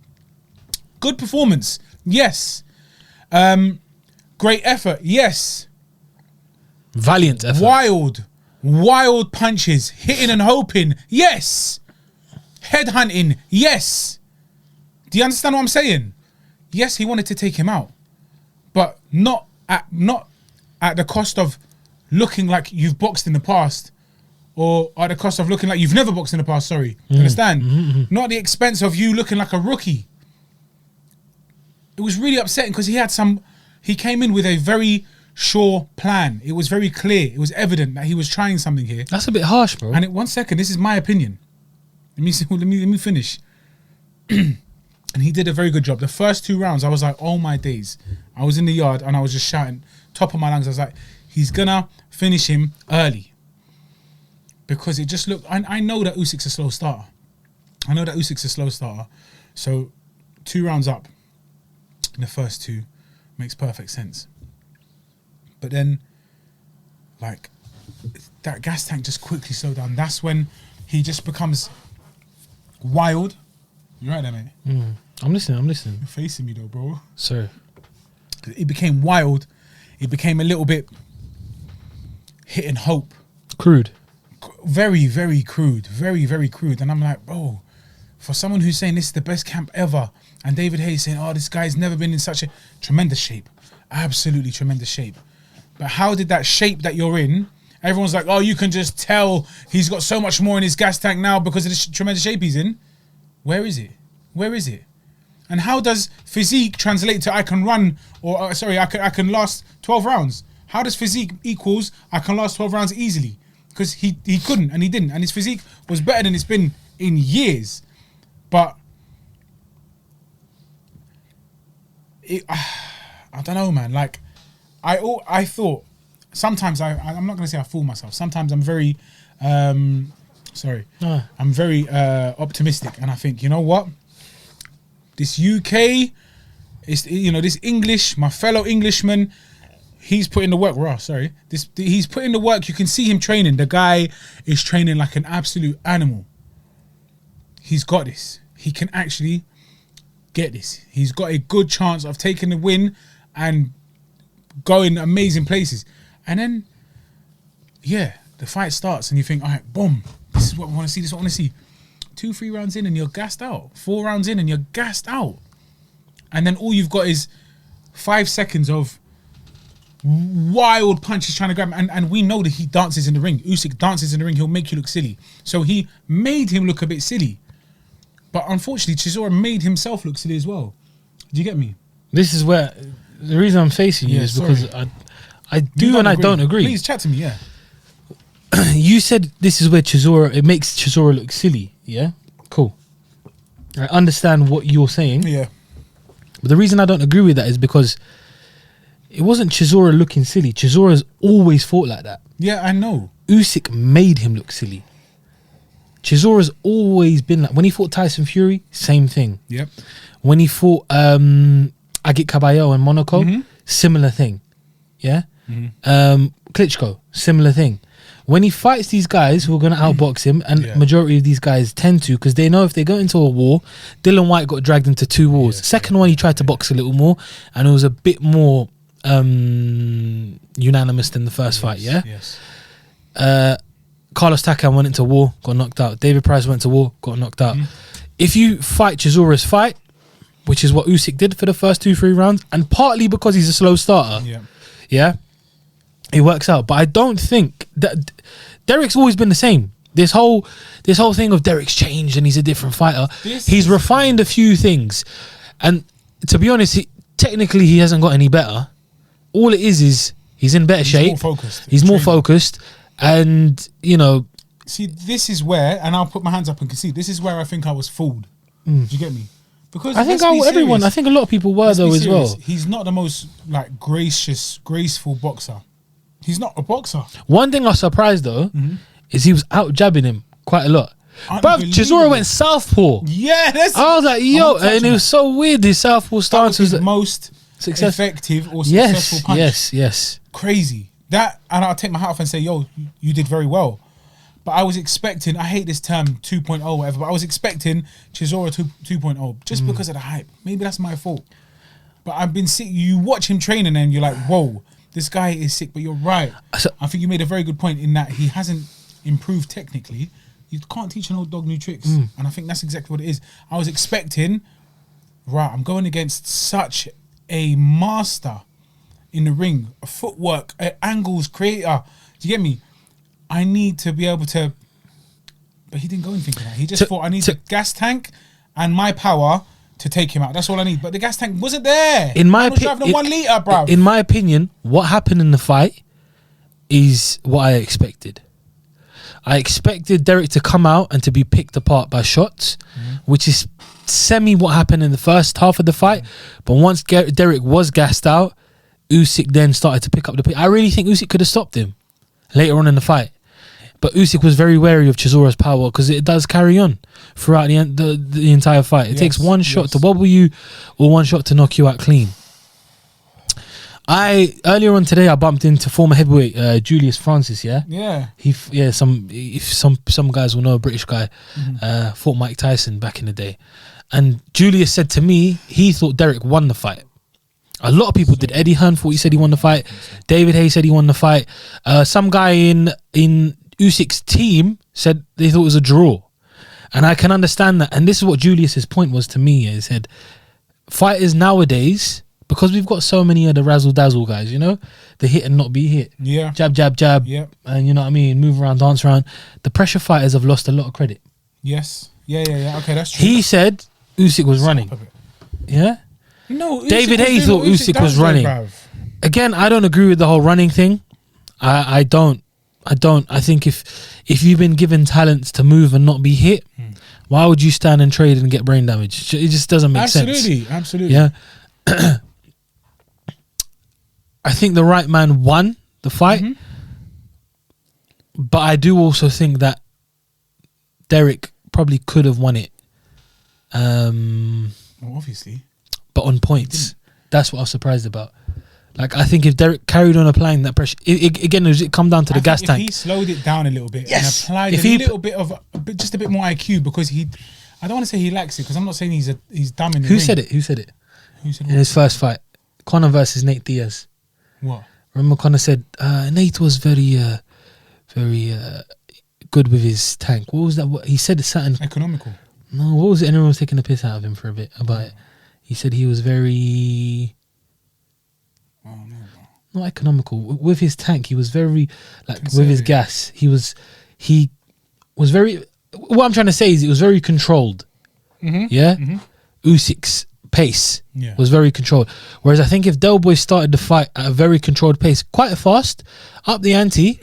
Good performance. Yes. Great effort. Yes. Valiant effort. Wild punches. Hitting and hoping. Yes. Headhunting. Yes. Do you understand what I'm saying? Yes, he wanted to take him out. But not at the cost of looking like you've boxed in the past, or at the cost of looking like you've never boxed in the past, sorry. Understand? Not at the expense of you looking like a rookie. It was really upsetting because he came in with a very sure plan. It was very clear. It was evident that he was trying something here. That's a bit harsh, bro. And 1 second, this is my opinion. Let me finish. And he did a very good job. The first 2 rounds, I was like, oh my days. I was in the yard and I was just shouting, top of my lungs. I was like, he's gonna finish him early. Because it just looked, I know that Usyk's a slow starter. So 2 rounds up in the first 2 makes perfect sense. But then, like, that gas tank just quickly slowed down. That's when he just becomes wild. You right there, mate? I'm listening. You're facing me though, bro. Sir. It became wild. It became a little bit hit and hope. Crude. Very, very crude. Very, very crude. And I'm like, bro, for someone who's saying this is the best camp ever, and David Haye saying, oh, this guy's never been in such a tremendous shape. Absolutely tremendous shape. But how did that shape that you're in, everyone's like, oh, you can just tell he's got so much more in his gas tank now because of the tremendous shape he's in. Where is it? And how does physique translate to I can run, or I can last 12 rounds? How does physique equals I can last 12 rounds easily? Because he couldn't and he didn't. And his physique was better than it's been in years. But I don't know, man. Like, I thought sometimes I'm not gonna say I fool myself. Sometimes I'm very I'm very optimistic, and I think, you know what, this UK is, this English, my fellow Englishman, he's putting the work. He's putting the work. You can see him training. The guy is training like an absolute animal. He's got this. He can actually get this. He's got a good chance of taking the win and going amazing places. And then, the fight starts and you think, all right, boom, this is what I want to see. This is what I want to see. 2-3 rounds in and you're gassed out. 4 rounds in and you're gassed out. And then all you've got is 5 seconds of wild punches trying to grab him. And we know that he dances in the ring. Usyk dances in the ring. He'll make you look silly. So he made him look a bit silly. But unfortunately, Chisora made himself look silly as well. Do you get me? This is where the reason I'm facing you is because I do and I don't agree. Please chat to me, yeah. You said this is where it makes Chisora look silly, yeah? Cool. I understand what you're saying. Yeah. But the reason I don't agree with that is because it wasn't Chisora looking silly. Chisora's always fought like that. Yeah, I know. Usyk made him look silly. Chisora's always been like, when he fought Tyson Fury, same thing. Yep. When he fought Agit Caballero in Monaco, similar thing. Yeah? Klitschko, similar thing. When he fights these guys who are going to outbox him, and majority of these guys tend to, because they know if they go into a war, Dylan White got dragged into 2 wars. Yeah. Second one, he tried to box a little more, and it was a bit more unanimous than the first fight, yeah? Yes. Carlos Takam went into war, got knocked out. David Price went to war, got knocked out. If you fight Chisora's fight, which is what Usyk did for the first 2-3 rounds, and partly because he's a slow starter, it works out. But I don't think that Derek's always been the same. This whole thing of Derek's changed and he's a different fighter. He's refined a few things, and to be honest, technically he hasn't got any better. All it is he's in better shape. More focused. He's more focused, and See, this is where, and I'll put my hands up and concede, this is where I think I was fooled. Do you get me? Because I think everyone. I think a lot of people were though as well. He's not the most graceful boxer. He's not a boxer. One thing I was surprised though is he was out jabbing him quite a lot. But Chisora went southpaw. Yeah, I was like, yo, and it was so weird. His southpaw stance was the most effective or successful punch. Yes. Crazy. That, and I'll take my hat off and say, yo, you did very well. But I was expecting, I hate this term 2.0 or whatever, but I was expecting Chisora 2.0 just because of the hype. Maybe that's my fault. But I've been sick. You watch him training and you're like, whoa, this guy is sick. But you're right. I think you made a very good point in that he hasn't improved technically. You can't teach an old dog new tricks. And I think that's exactly what it is. I was expecting, right, I'm going against such a master in the ring, a footwork, angles creator. Do you get me? I need to be able to, but he didn't go anything like that. He just thought, I need a gas tank and my power to take him out. That's all I need. But the gas tank wasn't there. In my opinion, 1 litre, bruv. In my opinion, what happened in the fight is what I expected. I expected Derek to come out and to be picked apart by shots, which is semi what happened in the first half of the fight. But once Derek was gassed out, Usyk then started to pick up the pace. I really think Usyk could have stopped him later on in the fight. But Usyk was very wary of Chisora's power because it does carry on throughout the entire fight. It takes one shot to wobble you or one shot to knock you out clean. Earlier on today I bumped into former heavyweight Julius Francis. Some guys will know a British guy fought Mike Tyson back in the day, and Julius said to me he thought Derek won the fight. A lot of people did. Eddie Hearn thought he said he won the fight. David Hayes said he won the fight. Some guy in Usyk's team said they thought it was a draw. And I can understand that. And this is what Julius's point was to me. He said, fighters nowadays, because we've got so many of the razzle-dazzle guys, the hit and not be hit. Yeah. Jab, jab, jab. Yeah. And you know what I mean? Move around, dance around. The pressure fighters have lost a lot of credit. Yes. Yeah. Okay, that's true. He said Usyk was running. Yeah? No, David Hayes thought Usyk was running. Again, I don't agree with the whole running thing. I don't. I think if you've been given talents to move and not be hit, why would you stand and trade and get brain damage? It just doesn't make sense. Absolutely. Yeah. I think the right man won the fight. Mhm. But I do also think that Derek probably could have won it. Well, obviously. But on points. That's what I was surprised about. Like, I think if Derek carried on applying that pressure, again, it come down to the gas tank. If he slowed it down a little bit Yes. and applied If a he little bit of, just a bit more IQ, because I don't want to say he lacks it, because I'm not saying he's dumb in the Who ring. said it? Who said Who said in his first fight? Conor versus Nate Diaz. what? Remember Conor said Nate was very good with his tank. What was that? He said something. Economical. No, what was it? Everyone was taking the piss out of him for a bit about it. He said he was very Oh, no. not economical with his tank. He was very with his Conservative. gas. He was very. What I'm trying to say is it was very controlled. Mm-hmm. Yeah, Mm-hmm. Usyk's pace Yeah. was very controlled. Whereas I think if Del Boy started the fight at a very controlled pace, quite fast, up the ante,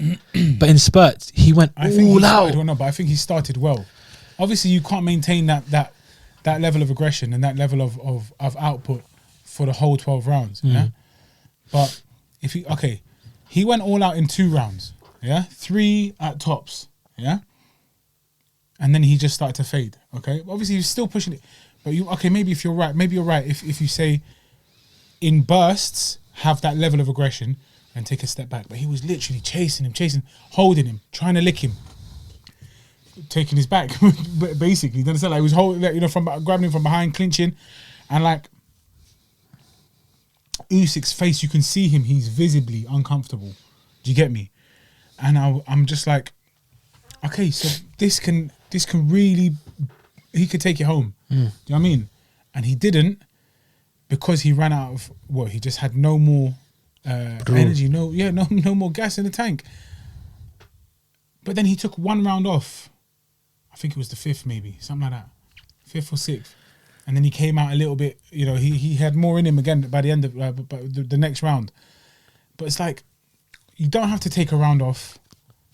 but in spurts, he went I think he all started out. well, no, but I think he started well. Obviously, you can't maintain that level of aggression and that level of output for the whole 12 rounds. Yeah, but if he went all out in 2 rounds. Yeah, 3 at tops. Yeah, and then he just started to fade. Okay, obviously he's still pushing it, but maybe if you're right, if you say in bursts have that level of aggression and take a step back. But he was literally chasing him, holding him, trying to lick him, taking his back, basically. Then it's like he was holding, from grabbing him from behind, clinching, and like Usyk's face, you can see him. He's visibly uncomfortable. Do you get me? And I'm just like, okay, so this can really, he could take it home. Do you know what I mean? And he didn't, because he ran out of he just had no more energy, no more gas in the tank. But then he took 1 round off. I think it was the 5th, maybe something like that, 5th or 6th, and then he came out a little bit. He had more in him again by the end of the next round. But it's like, you don't have to take a round off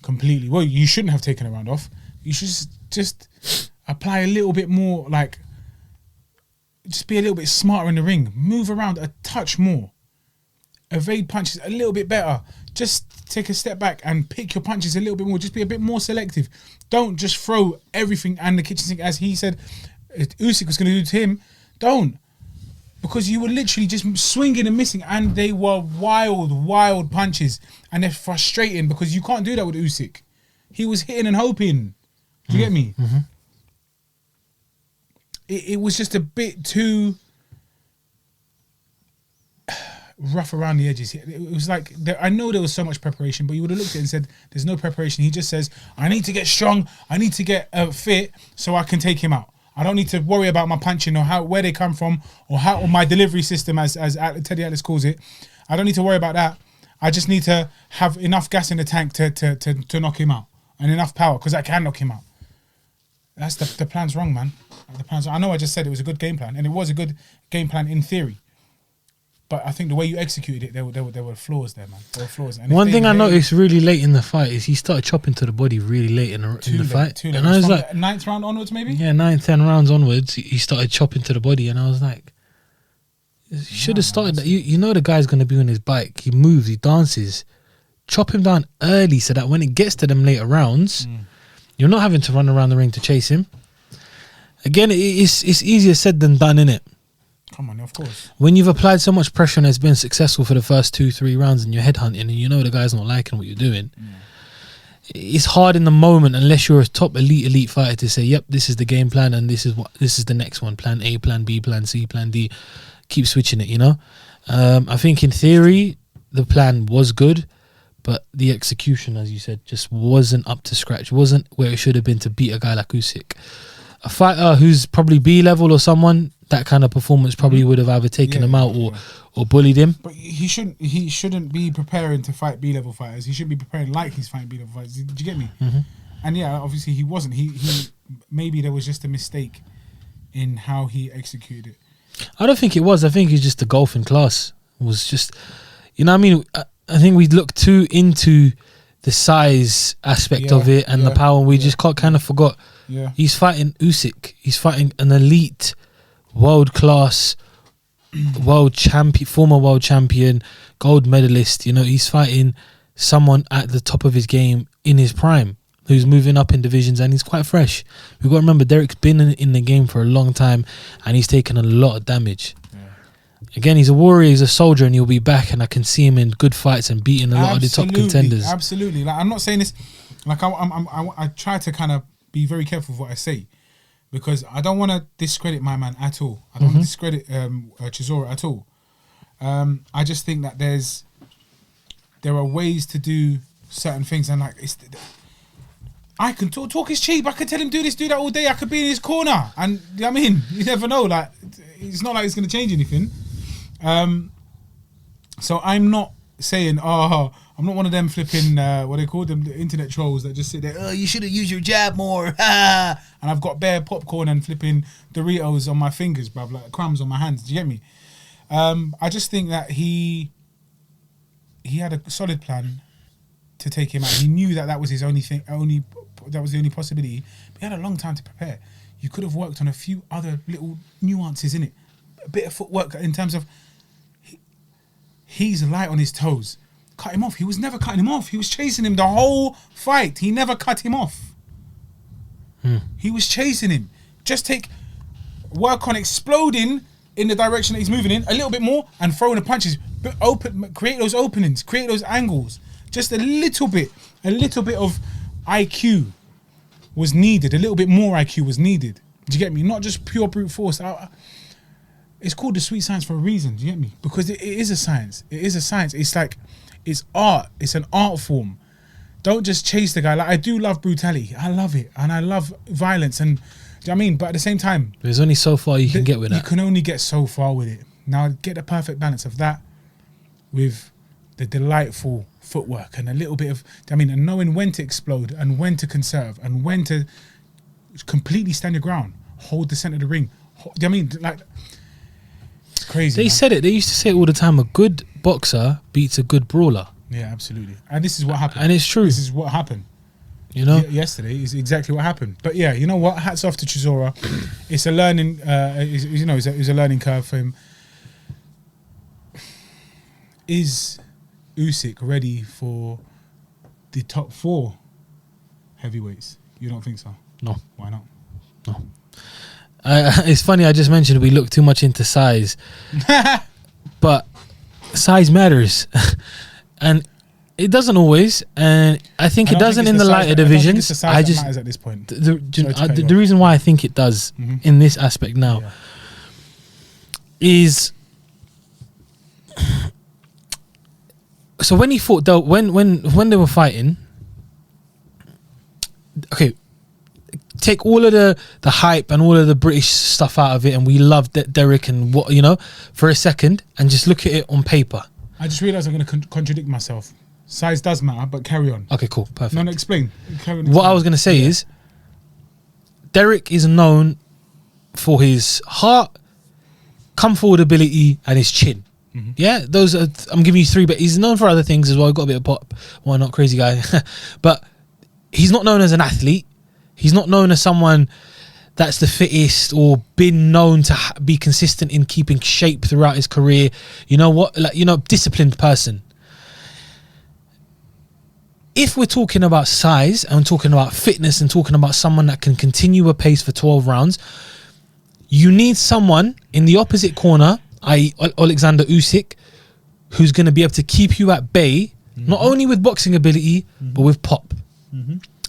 completely. Well, you shouldn't have taken a round off. You should just apply a little bit more, like, just be a little bit smarter in the ring. Move around a touch more. Evade punches a little bit better. Just take a step back and pick your punches a little bit more. Just be a bit more selective. Don't just throw everything and the kitchen sink, as he said Usyk was going to do to him. Don't. Because you were literally just swinging and missing, and they were wild punches, and they're frustrating because you can't do that with Usyk. He was hitting and hoping. Do you get me? Mm-hmm. It was just a bit too rough around the edges. It was like, I know there was so much preparation, but you would have looked at it and said, there's no preparation. He just says, I need to get strong, I need to get fit so I can take him out. I don't need to worry about my punching or where they come from or my delivery system, as Teddy Atlas calls it. I don't need to worry about that. I just need to have enough gas in the tank to knock him out, and enough power, because I can knock him out. That's the plan's wrong, man. The plan's. I know I just said it was a good game plan, and it was a good game plan in theory. But I think the way you executed it, there were flaws there, man. There were flaws. And one thing I noticed really late in the fight is he started chopping to the body really late in the fight. Too late. And I was like, 9th round onwards, maybe? Yeah, 9, 10 rounds onwards, he started chopping to the body, and I was like, you should have started that. You know the guy's going to be on his bike. He moves, he dances. Chop him down early so that when it gets to them later rounds, you're not having to run around the ring to chase him. Again, it's easier said than done, innit? Come on, of course. When you've applied so much pressure and it's been successful for the first 2-3 rounds and you're headhunting and you know the guy's not liking what you're doing, it's hard in the moment unless you're a top elite fighter to say, yep, this is the game plan and this is the next one. Plan A, plan B, plan C, plan D. Keep switching it, you know? I think in theory, the plan was good, but the execution, as you said, just wasn't up to scratch. Wasn't where it should have been to beat a guy like Usyk. A fighter who's probably B level or someone, that kind of performance probably would have either taken him out or bullied him. But he shouldn't be preparing to fight B level fighters. He should be preparing like he's fighting B level fighters. Did you get me? Mm-hmm. And yeah, obviously he wasn't. He maybe there was just a mistake in how he executed it. I don't think it was. I think it's just the golfing class was just, you know what I mean? I think we looked too into the size aspect of it and the power, and we just kind of forgot. Yeah. He's fighting Usyk. He's fighting an elite, world-class, former world champion, gold medalist. You know, he's fighting someone at the top of his game in his prime, who's moving up in divisions, and he's quite fresh. We've got to remember, Derek's been in the game for a long time, and he's taken a lot of damage. Again, he's a warrior, he's a soldier, and he'll be back, and I can see him in good fights and beating a lot of the top contenders. Absolutely. Like, I'm not saying this, like, I try to kind of be very careful with what I say, because I don't want to discredit my man at all. I don't want to discredit Chisora at all. I just think that there are ways to do certain things, and like, I can talk is cheap. I could tell him do this, do that all day. I could be in his corner, and you know what I mean, you never know. Like, it's not like it's going to change anything. So I'm not saying, I'm not one of them flipping, what they call them, the internet trolls that just sit there, oh, you should have used your jab more, and I've got bare popcorn and flipping Doritos on my fingers, bruv, like crumbs on my hands. Do you get me? I just think that he had a solid plan to take him out. He knew that was his only that was the only possibility. But he had a long time to prepare. You could have worked on a few other little nuances in it, a bit of footwork in terms of he's light on his toes. Cut him off. He was never cutting him off. He was chasing him the whole fight. He never cut him off. He was chasing him. Just work on exploding in the direction that he's moving in a little bit more and throwing the punches. But create those openings, create those angles. Just a little bit of IQ was needed. A little bit more IQ was needed. Do you get me? Not just pure brute force. It's called the sweet science for a reason. Do you get me? Because it is a science. It is a science. It's like, it's art. It's an art form. Don't just chase the guy. Like, I do love brutality. I love it. And I love violence. And, do you know what I mean? But at the same time, there's only so far you can get with that. You can only get so far with it. Now, get the perfect balance of that with the delightful footwork and a little bit of, and knowing when to explode and when to conserve and when to completely stand your ground, hold the center of the ring. It's crazy. They said it. They used to say it all the time. A good boxer beats a good brawler. Yeah, absolutely. And this is what happened. And it's true. This is what happened. You know, yesterday is exactly what happened. But yeah, you know what? Hats off to Chisora. It's a learning. It's a learning curve for him. Is Usyk ready for the top 4 heavyweights? You don't think so? No. Why not? No. It's funny, I just mentioned we look too much into size. But size matters. And it doesn't always. And I think it doesn't in the lighter divisions. It's the size that matters at this point. The reason why I think it does in this aspect now is... So when he fought, when they were fighting, okay, take all of the hype and all of the British stuff out of it, and we loved Derek and what, you know, for a second, and just look at it on paper. I just realised I'm going to contradict myself. Size does matter, but carry on. Okay, cool, perfect. No, explain. What I was going to say is, Derek is known for his heart, come forward ability, and his chin. Yeah, those are, I'm giving you 3, but he's known for other things as well. Got a bit of pop. Why not, crazy guy? But he's not known as an athlete. He's not known as someone that's the fittest or been known to be consistent in keeping shape throughout his career. You know what? Like, you know, disciplined person. If we're talking about size and talking about fitness and talking about someone that can continue a pace for 12 rounds, you need someone in the opposite corner, i.e. Oleksandr Usyk, who's going to be able to keep you at bay, not only with boxing ability, but with pop.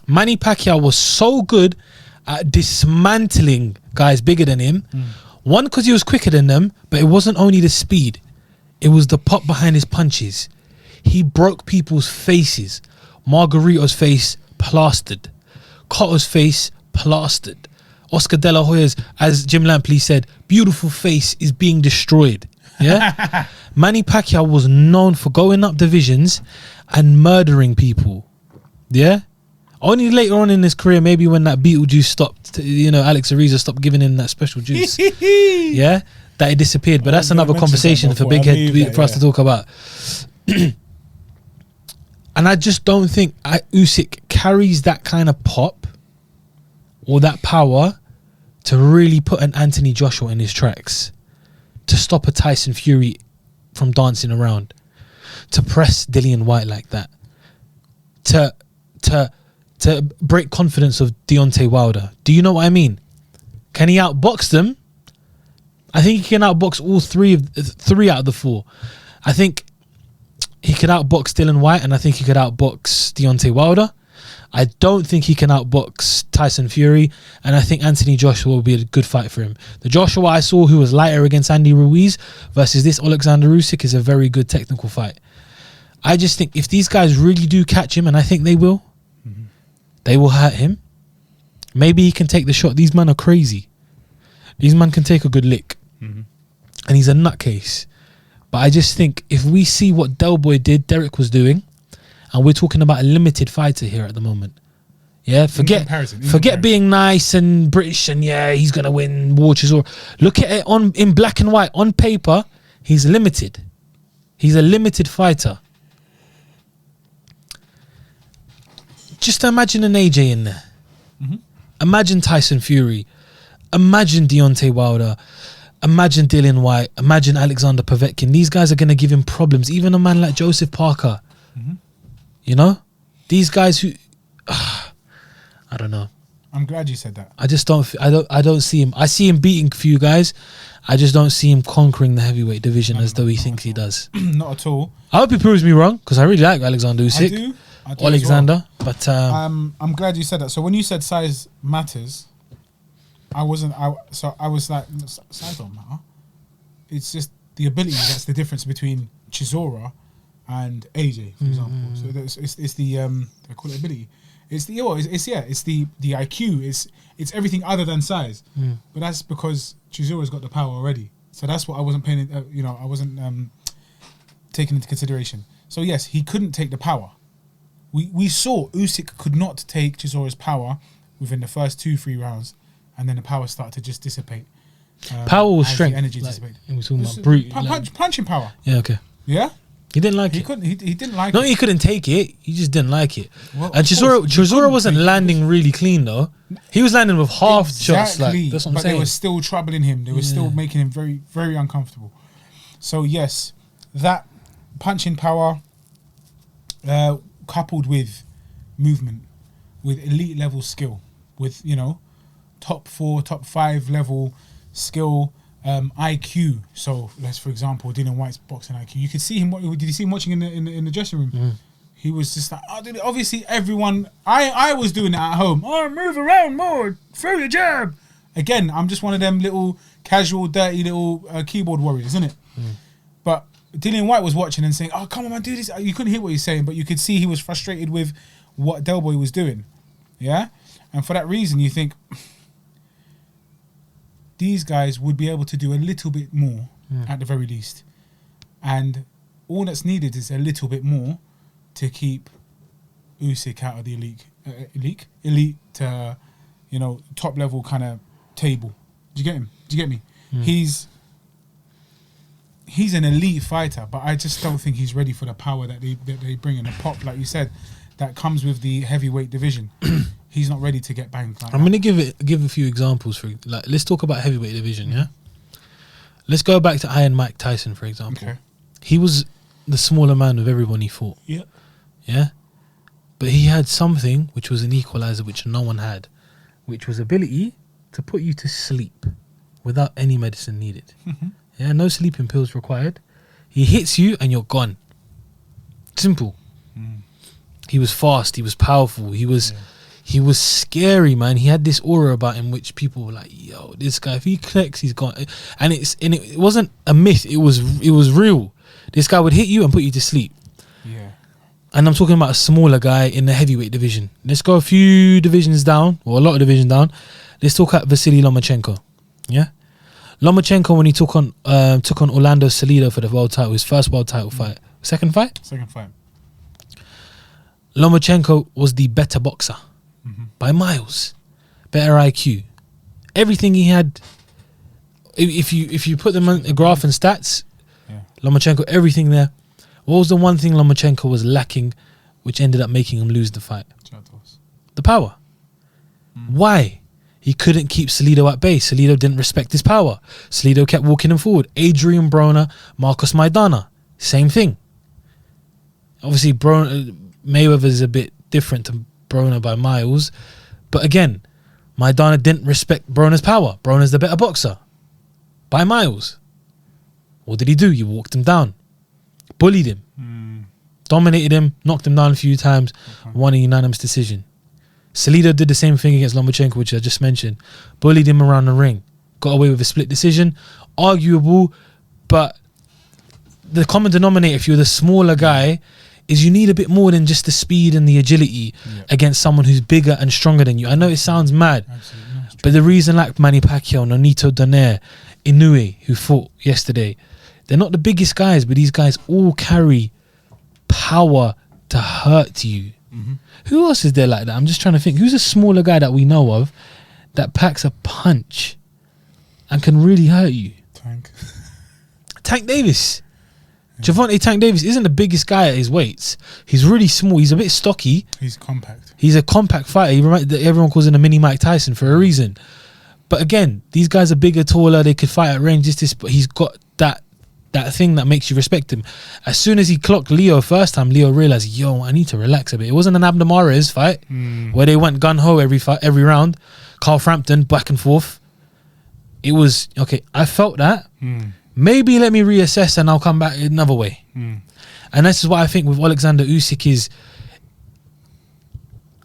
Manny Pacquiao was so good at dismantling guys bigger than him. One, because he was quicker than them, but it wasn't only the speed. It was the pop behind his punches. He broke people's faces. Margarito's face, plastered. Cotto's face, plastered. Oscar De La Hoya's, as Jim Lampley said, beautiful face is being destroyed. Yeah? Manny Pacquiao was known for going up divisions and murdering people. Yeah? Only later on in his career, maybe when that Beetlejuice stopped, you know, Alex Ariza stopped giving him that special juice. Yeah? That it disappeared. But that's another conversation for Big Head for us to talk about. And I just don't think Usyk carries that kind of pop or that power to really put an Anthony Joshua in his tracks. to stop a Tyson Fury from dancing around, to press Dillian White like that, to break confidence of Deontay Wilder. Do you know what I mean? Can he outbox them? I think he can outbox all three out of the four. I think he could outbox Dillian White, and I think he could outbox Deontay Wilder. I don't think he can outbox Tyson Fury, and I think Anthony Joshua will be a good fight for him. The Joshua I saw who was lighter against Andy Ruiz versus this Oleksandr Usyk is a very good technical fight. I just think if these guys really do catch him, and I think they will, they will hurt him. Maybe he can take the shot. These men are crazy. These men can take a good lick. And he's a nutcase. But I just think if we see what Del Boy did, Derek was doing, and we're talking about a limited fighter here at the moment. Yeah, forget being nice and British and he's gonna win War Chisora. Look at it in black and white. On paper, he's limited. He's a limited fighter. Just imagine an AJ in there. Imagine Tyson Fury. Imagine Deontay Wilder. Imagine Dillian White. Imagine Alexander Povetkin. These guys are going to give him problems. Even a man like Joseph Parker. You know? These guys who... I don't know. I'm glad you said that. I just don't... I don't see him. I see him beating a few guys. I just don't see him conquering the heavyweight division as though he thinks he does. Not at all. I hope he proves me wrong, because I really like Alexander Usyk. I do Oleksandr, well. but... I'm glad you said that. So when you said size matters... I was like, size don't matter. It's just the ability that's the difference between Chisora and AJ, for example. So it's the I call it ability. It's the IQ. It's everything other than size. But that's because Chisora's got the power already. So that's what I wasn't paying. I wasn't taking into consideration. So yes, he couldn't take the power. We saw Usyk could not take Chisora's power within the first 2-3 rounds. And then the power started to just dissipate. Power or strength? Energy dissipated. He was talking about brute. Punching power. Yeah, okay. Yeah? He didn't like it. He didn't like it. it. No, he couldn't take it. He just didn't like it. Well, and Chisora wasn't landing really clean, though. He was landing with half shots. Like, that's what I'm saying. They were still troubling him. They were still making him very, very uncomfortable. So, yes, that punching power coupled with movement, with elite level skill, with, top 4, top 5 level skill, IQ. So let's, for example, Dillian White's boxing IQ. You could see him. Did you see him watching in the dressing room? He was just like, dude, obviously everyone. I was doing it at home. Move around more. Throw your jab. Again, I'm just one of them little casual, dirty little keyboard warriors, isn't it? But Dillian White was watching and saying, "Oh, come on, man, do this." You couldn't hear what he's saying, but you could see he was frustrated with what Del Boy was doing. Yeah, and for that reason, you think. These guys would be able to do a little bit more at the very least. And all that's needed is a little bit more to keep Usyk out of the elite top level kind of table. Do you get him? Do you get me? He's an elite fighter, but I just don't think he's ready for the power that they bring and the pop, like you said, that comes with the heavyweight division. He's not ready to get banged. Like I'm going to give a few examples for let's talk about heavyweight division. Yeah, let's go back to Iron Mike Tyson, for example. Okay. He was the smaller man of everyone he fought. Yeah, but he had something which was an equalizer which no one had, which was ability to put you to sleep without any medicine needed. Yeah, no sleeping pills required. He hits you and you're gone. Simple. He was fast. He was powerful. He was scary, man. He had this aura about him which people were like, yo, this guy, if he connects, he's gone. And it wasn't a myth. It was real. This guy would hit you and put you to sleep. Yeah. And I'm talking about a smaller guy in the heavyweight division. Let's go a few divisions down, or a lot of divisions down. Let's talk about Vasily Lomachenko. Yeah. Lomachenko, when he took on Orlando Salido for the world title, his first world title fight. Second fight. Lomachenko was the better boxer. By miles, better IQ, everything he had. If you put them on a graph and stats, Lomachenko, everything there. What was the one thing Lomachenko was lacking, which ended up making him lose the fight? The power. Why? He couldn't keep Salido at bay. Salido didn't respect his power. Salido kept walking him forward. Adrian Broner, Marcos Maidana, same thing. Obviously, Mayweather is a bit different to Broner by miles. But again, Maidana didn't respect Broner's power. Broner's the better boxer. By miles. What did he do? He walked him down. Bullied him. Dominated him. Knocked him down a few times. Won a unanimous decision. Salido did the same thing against Lomachenko, which I just mentioned. Bullied him around the ring. Got away with a split decision. Arguable, but the common denominator, if you're the smaller guy, is you need a bit more than just the speed and the agility against someone who's bigger and stronger than you. I know it sounds mad, but the reason like Manny Pacquiao, Nonito Donaire, Inoue, who fought yesterday, they're not the biggest guys, but these guys all carry power to hurt you. Who else is there like that? I'm just trying to think. Who's a smaller guy that we know of that packs a punch and can really hurt you? Tank Davis. Gervonta Tank Davis isn't the biggest guy at his weights. He's really small. He's a bit stocky. He's compact. He's a compact fighter. Everyone calls him a mini Mike Tyson for a reason. But again, these guys are bigger, taller. They could fight at range. But he's got that thing that makes you respect him. As soon as he clocked Leo first time, Leo realized, yo, I need to relax a bit. It wasn't an Abner Mares fight where they went gun-ho every round. Carl Frampton, back and forth. It was, okay, I felt that. Maybe let me reassess and I'll come back another way. And this is what I think with Oleksandr Usyk is,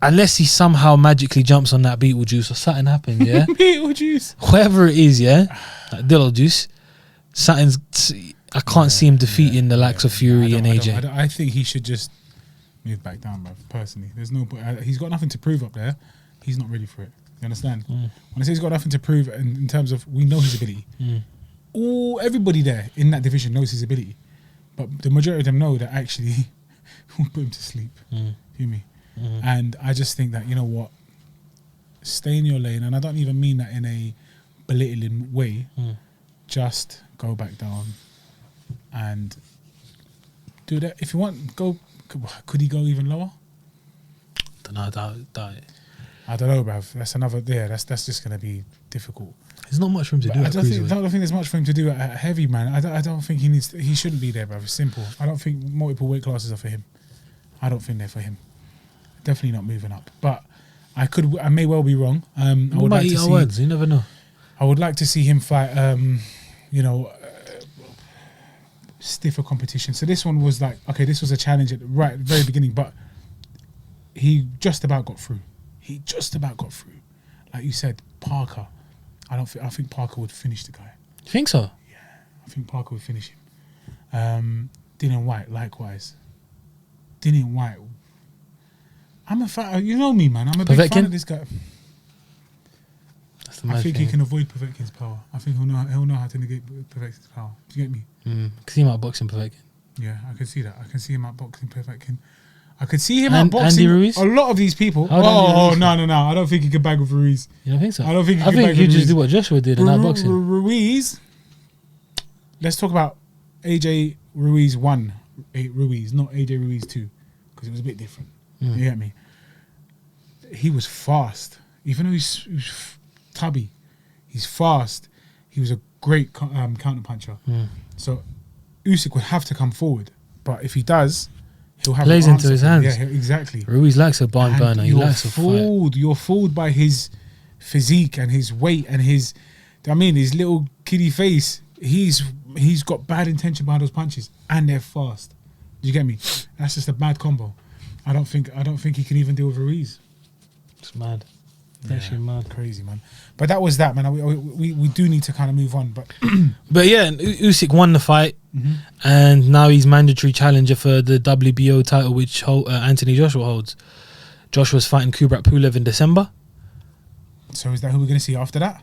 unless he somehow magically jumps on that Beetlejuice or something happens, yeah? Beetlejuice. Whatever it is, yeah? Like Dillo Juice. I can't see him defeating the likes of Fury and AJ. I think he should just move back down, bro. Personally, there's no. He's got nothing to prove up there. He's not ready for it. You understand? When I say he's got nothing to prove, in terms of we know his ability. Everybody there in that division knows his ability, but the majority of them know that actually we'll put him to sleep. Hear me? And I just think that, you know what, stay in your lane, and I don't even mean that in a belittling way. Just go back down and do that. If you want, go. Could he go even lower? Don't know. Doubt it. I don't know, bruv. That's another. Yeah, that's just gonna be difficult. There's not much for him to do. I don't think there's much for him to do at heavy, man. I don't think he needs. He shouldn't be there, bruv. It's simple. I don't think multiple weight classes are for him. I don't think they're for him. Definitely not moving up. But I may well be wrong. I would like to see. Words. You never know. I would like to see him fight. Stiffer competition. So this one was like, okay, this was a challenge at the very beginning, but he just about got through. Like you said, Parker. I think Parker would finish the guy. You think so? Yeah, I think Parker would finish him. Dillian White, likewise. Dillian White. I'm a fan. You know me, man. I'm a big fan of this guy. I think he can avoid Povetkin's power. I think he'll know how to negate Povetkin's power. Do you get me? I can see him outboxing Povetkin. Yeah, I can see that. I can see him outboxing Povetkin. I could see him outboxing a lot of these people. No. I don't think he could bag with Ruiz. You don't think so? I don't think he I could think bag he'd with just Ruiz. do what Joshua did and outboxing. Ruiz. Let's talk about AJ Ruiz 1. Ruiz, not AJ Ruiz 2. Because it was a bit different. You get me? He was fast. Even though he's tubby, he's fast. He was a great counter puncher. So Usyk would have to come forward, but if he does, he'll have plays into his hands. Yeah, exactly. Ruiz likes a barn burner. He likes a fight. You're fooled by his physique and his weight and his little kiddie face. He's got bad intention behind those punches, and they're fast. Do you get me? That's just a bad combo. I don't think he can even deal with Ruiz. It's mad. It's actually mad. Crazy, man. But that was that, man. We do need to kind of move on. But yeah, Usyk won the fight, and now he's mandatory challenger for the WBO title, which Anthony Joshua holds. Joshua's fighting Kubrat Pulev in December. So is that who we're going to see after that?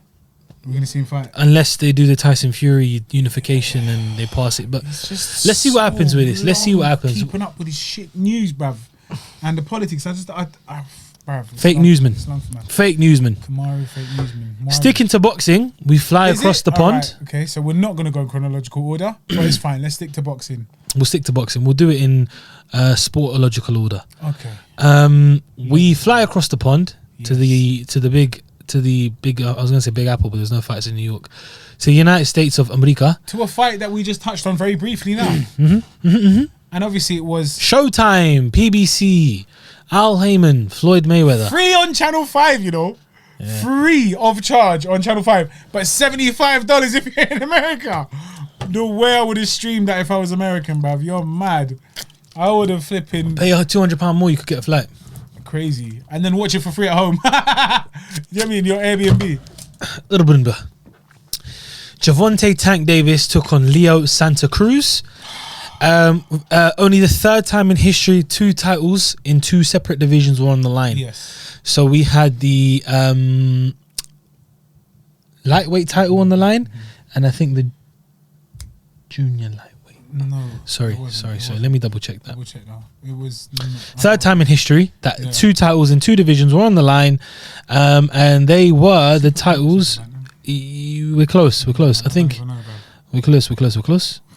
We're going to see him fight? Unless they do the Tyson Fury unification and they pass it. But let's see what happens with this. Let's see what happens. Keeping up with this shit news, bruv. And the politics. Bruv, fake newsman. Fake newsman. Kamaru, fake newsman. Sticking to boxing, we fly across the pond. Right, okay, so we're not going to go in chronological order, but it's fine. Let's stick to boxing. We'll stick to boxing. We'll do it in sportological order. Okay. We fly across the pond to the big to the big. I was gonna say Big Apple, but there's no fights in New York. To the United States of America. To a fight that we just touched on very briefly now. And obviously it was Showtime, PBC, Al Heyman, Floyd Mayweather. free on Channel 5, you know. Yeah. Free of charge on Channel 5. But $75 if you're in America. No way I would have streamed that if I was American, bruv. You're mad. I would have flipping Pay £200 more, you could get a flight. crazy. And then watch it for free at home. You know what I mean? Your Airbnb. Gervonta Tank Davis took on Leo Santa Cruz. Only the third time in history 2 titles in 2 separate divisions were on the line. Yes. So we had the lightweight title on the line, and I think the junior lightweight. No. Sorry. Let me double check that. Double check now. It was Third time in history that 2 titles in 2 divisions were on the line, and they were the titles. We're close. I think we're close.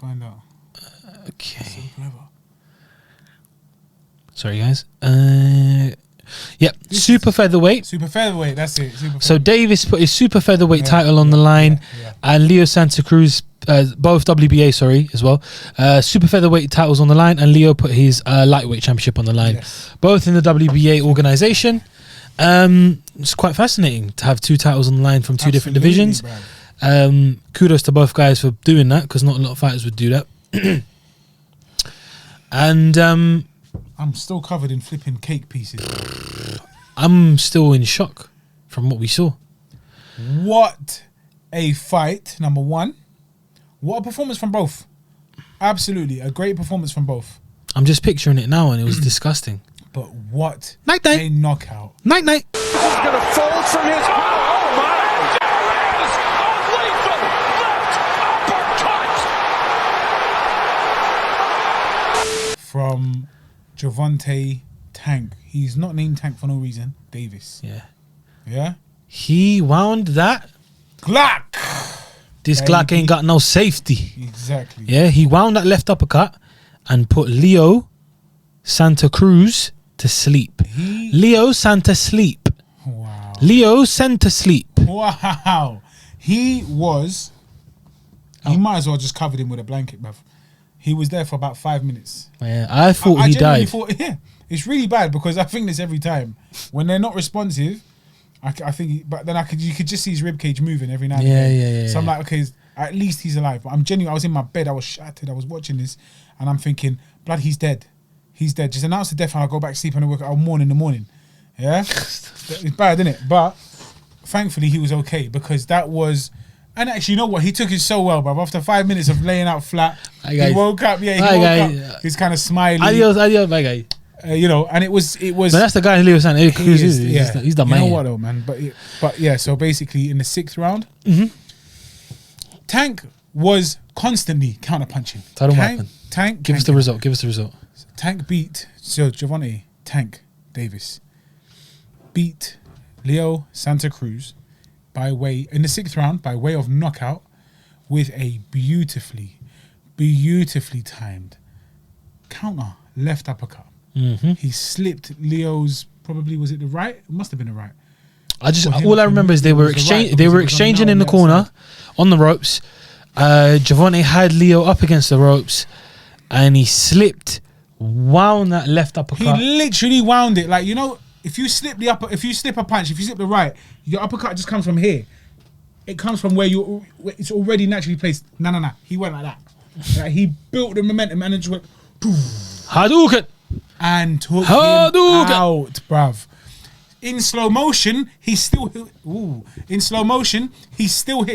Find out. Okay. So clever. Sorry, guys. Yep. Super featherweight. Super featherweight. That's it. So Davis put his super featherweight title on the line, and Leo Santa Cruz, both WBA, as well. Super featherweight titles on the line, and Leo put his lightweight championship on the line, both in the WBA organization. It's quite fascinating to have 2 titles on the line from 2 different divisions. Kudos to both guys for doing that, because not a lot of fighters would do that. And I'm still covered in flipping cake pieces. I'm still in shock from what we saw. What a fight, number one. What a performance from both. Absolutely, a great performance from both. I'm just picturing it now, and it was disgusting. But what Night. a knockout. Night. This is going to fold from his... Oh, my! From Gervonta Tank. He's not named Tank for no reason. Davis. Yeah. Yeah? He wound that. Glock! This Glock ain't got no safety. Exactly. Yeah, he wound that left uppercut and put Leo Santa Cruz to sleep. Leo Santa sleep. Wow. Leo Santa sleep. Wow. He was... You might as well just covered him with a blanket, bruv. He was there for about 5 minutes. Yeah, I thought he genuinely died. Thought, yeah, it's really bad because I think this every time when they're not responsive. I think, but then you could just see his ribcage moving every now and then. Yeah. So I'm like, okay, at least he's alive. But I'm genuine. I was in my bed. I was shattered. I was watching this, and I'm thinking, blood, he's dead. He's dead. Just announce the death, and I'll go back to sleep and I'll mourn in the morning. Yeah, it's bad, isn't it? But thankfully, he was okay because that was. And actually, you know what? He took it so well, bruv. After 5 minutes of laying out flat, he woke up. Yeah, he woke up. He's kind of smiling. Adios, my guy. You know, and it was. But that's the guy Leo Santa Cruz is. He's the man. You know what, though, man? But yeah. So basically, in the 6th round, Tank was constantly counterpunching. Tank. Give us the result. Tank beat Gervonta Tank Davis beat Leo Santa Cruz in the 6th round by way of knockout with a beautifully timed counter left uppercut. He slipped Leo's, probably was it the right? It must have been the right. All I remember is they were exchanging in the corner on the ropes. Gervonta had Leo up against the ropes, and he slipped, wound that left uppercut. He literally wound it, like, you know. If you slip a punch, if you slip the right, your uppercut just comes from here. It comes from where it's already naturally placed. No. He went like that. Like, he built the momentum and it just went Hadouken! And took him out, bruv. In slow motion, he still hit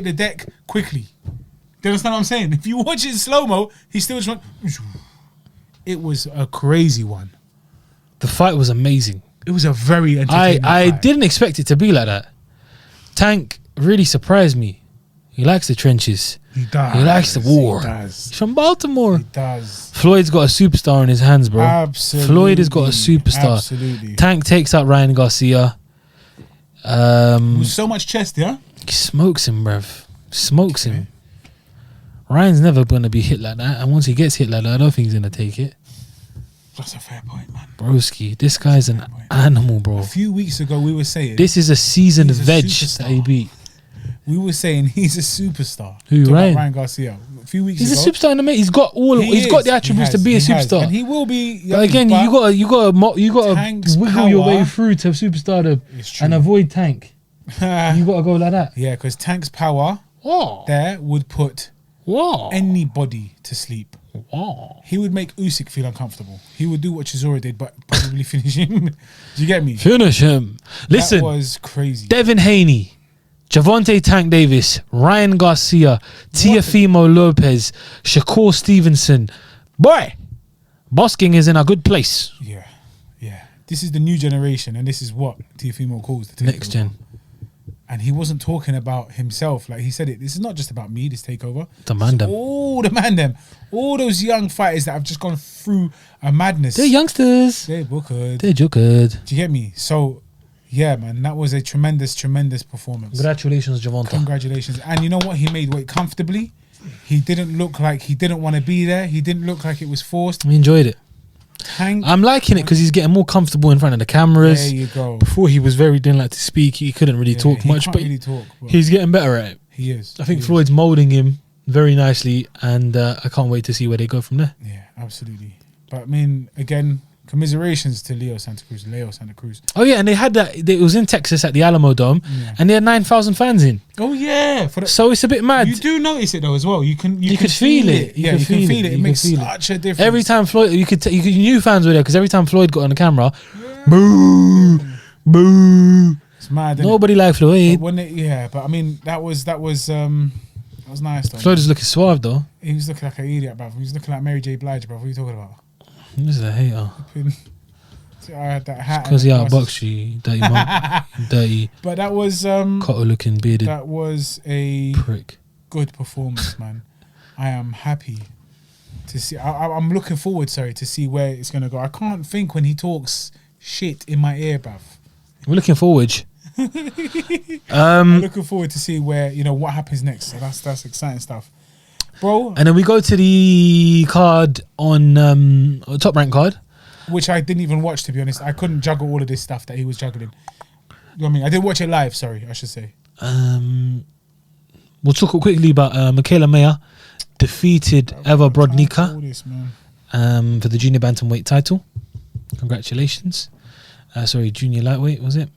the deck quickly. Do you understand what I'm saying? If you watch it in slow-mo, he still just went. It was a crazy one. The fight was amazing. It was a very entertaining I fight. didn't expect it to be like that. Tank really surprised me. He likes the trenches. He does. He likes the war. He does. He's from Baltimore. He does. Floyd's got a superstar in his hands, bro. Absolutely. Floyd has got a superstar. Absolutely. Tank takes out Ryan Garcia. With so much chest, yeah? He smokes him, bruv. Smokes him. Ryan's never going to be hit like that. And once he gets hit like that, I don't think he's going to take it. That's a fair point, man. Broski, this guy's an animal, bro. A few weeks ago, we were saying This is a seasoned he's a veg superstar. that he beat. We were saying he's a superstar. Who, Talking about Ryan? Ryan Garcia. A few weeks He's ago. a superstar in the mate. He's got the attributes to be a superstar. And he will be. But again, you gotta Tank's wiggle your way power- through to superstardom It's true. and avoid Tank. You gotta go like that. Yeah, because Tank's power Whoa, there would put whoa, anybody to sleep. whoa. He would make Usyk feel uncomfortable. He would do what Chisora did, but probably finish him. Do you get me? Finish him. Listen, That was crazy. Devin Haney, Gervonta Tank Davis, Ryan Garcia, Teofimo Lopez, Shakur Stevenson. Boy, Bosking is in a good place. Yeah, yeah. This is the new generation, and this is what Teofimo calls the takeover. Next gen. And he wasn't talking about himself. Like he said it, this is not just about me, this takeover. The man them. All the man them. All those young fighters that have just gone through a madness. They're youngsters. They're good. They're good. Do you get me? So, yeah, man, that was a tremendous, tremendous performance. Congratulations, Gervonta. Congratulations. And you know what? He made weight comfortably. He didn't look like he didn't want to be there. He didn't look like it was forced. We enjoyed it. Tank, I'm liking it because he's getting more comfortable in front of the cameras. there you go. Before he was didn't like to speak. He couldn't really talk he much, can't but really talk. But he's getting better at it. he is. I think He is. Floyd's moulding him very nicely, and I can't wait to see where they go from there. Yeah, absolutely. But I mean, again, commiserations to Leo Santa Cruz. Oh yeah, and they had that. It was in Texas at the Alamo Dome, Yeah. and they had 9,000 fans in. Oh yeah, for the, So it's a bit mad. you do notice it though as well. You can could feel it. Yeah, you can feel it. It You makes can feel it. such a difference. Every time Floyd, you knew fans were there because every time Floyd got on the camera, boo, boo. it's mad. Isn't Nobody liked it? Floyd. But when but I mean, that was nice though. Floyd is looking suave though. He was looking like an idiot, bruv. He was looking like Mary J. Blige, bruv. What are you talking about? This is a hater. I had that hat. Because he and outboxed you, dirty mug, dirty, But that was Cotto-looking bearded that was a prick. good performance, man. I am happy to see. I'm looking forward, to see where it's gonna go. I can't think when he talks shit in my ear, bruv. We're looking forward. I'm looking forward to see where what happens next. So that's exciting stuff, bro. And then we go to the card on Top Rank card. Which I didn't even watch, to be honest. I couldn't juggle all of this stuff that he was juggling. You know what I mean? I didn't watch it live. Sorry, I should say. We'll talk quickly about Mikaela Mayer defeated Eva Brodnicka All this, man. for the junior bantamweight title. Congratulations. Junior lightweight, was it?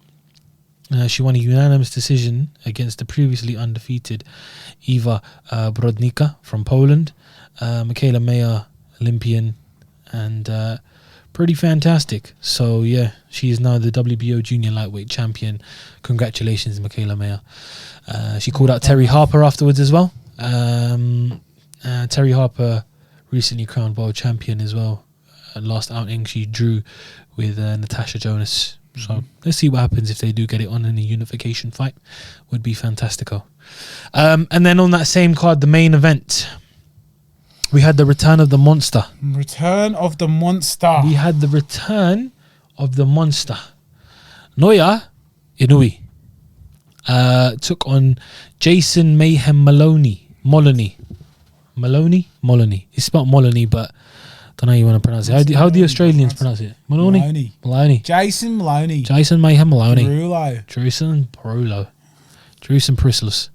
She won a unanimous decision against the previously undefeated Eva Brodnicka from Poland. Mikaela Mayer, Olympian, and pretty fantastic. So yeah, she is now the WBO junior lightweight champion. Congratulations, Mikaela Mayer. She called out Terry Harper afterwards as well. Terry Harper recently crowned world champion as well. Last outing she drew with Natasha Jonas. So let's see what happens if they do get it on in a unification fight. Would be fantastico. And then on that same card, the main event, we had the return of the monster. Return of the monster. We had the return of the monster. Naoya Inoue took on Jason Mayhem Moloney. It's spelled Moloney, but I don't know how you want to pronounce it. How do the Australians pronounce it? Moloney. Jason Moloney. Jason Mayhem Moloney. Rulo. Drusen Priscillus.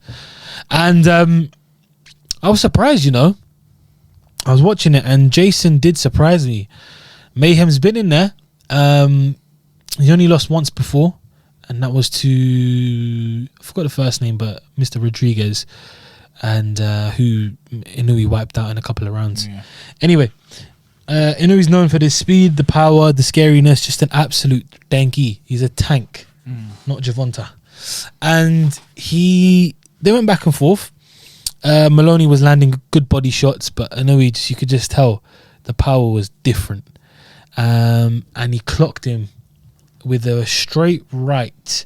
And I was surprised, I was watching it and Jason did surprise me. Mayhem's been in there. He only lost once before, and that was to, I forgot the first name, but Mr. Rodriguez, and who Inoue wiped out in a couple of rounds. Yeah. Anyway, Inoue's known for the speed, the power, the scariness, just an absolute danky. He's a tank, not Gervonta. And they went back and forth. Moloney was landing good body shots, but Inoue, you could just tell the power was different. And he clocked him with a straight right,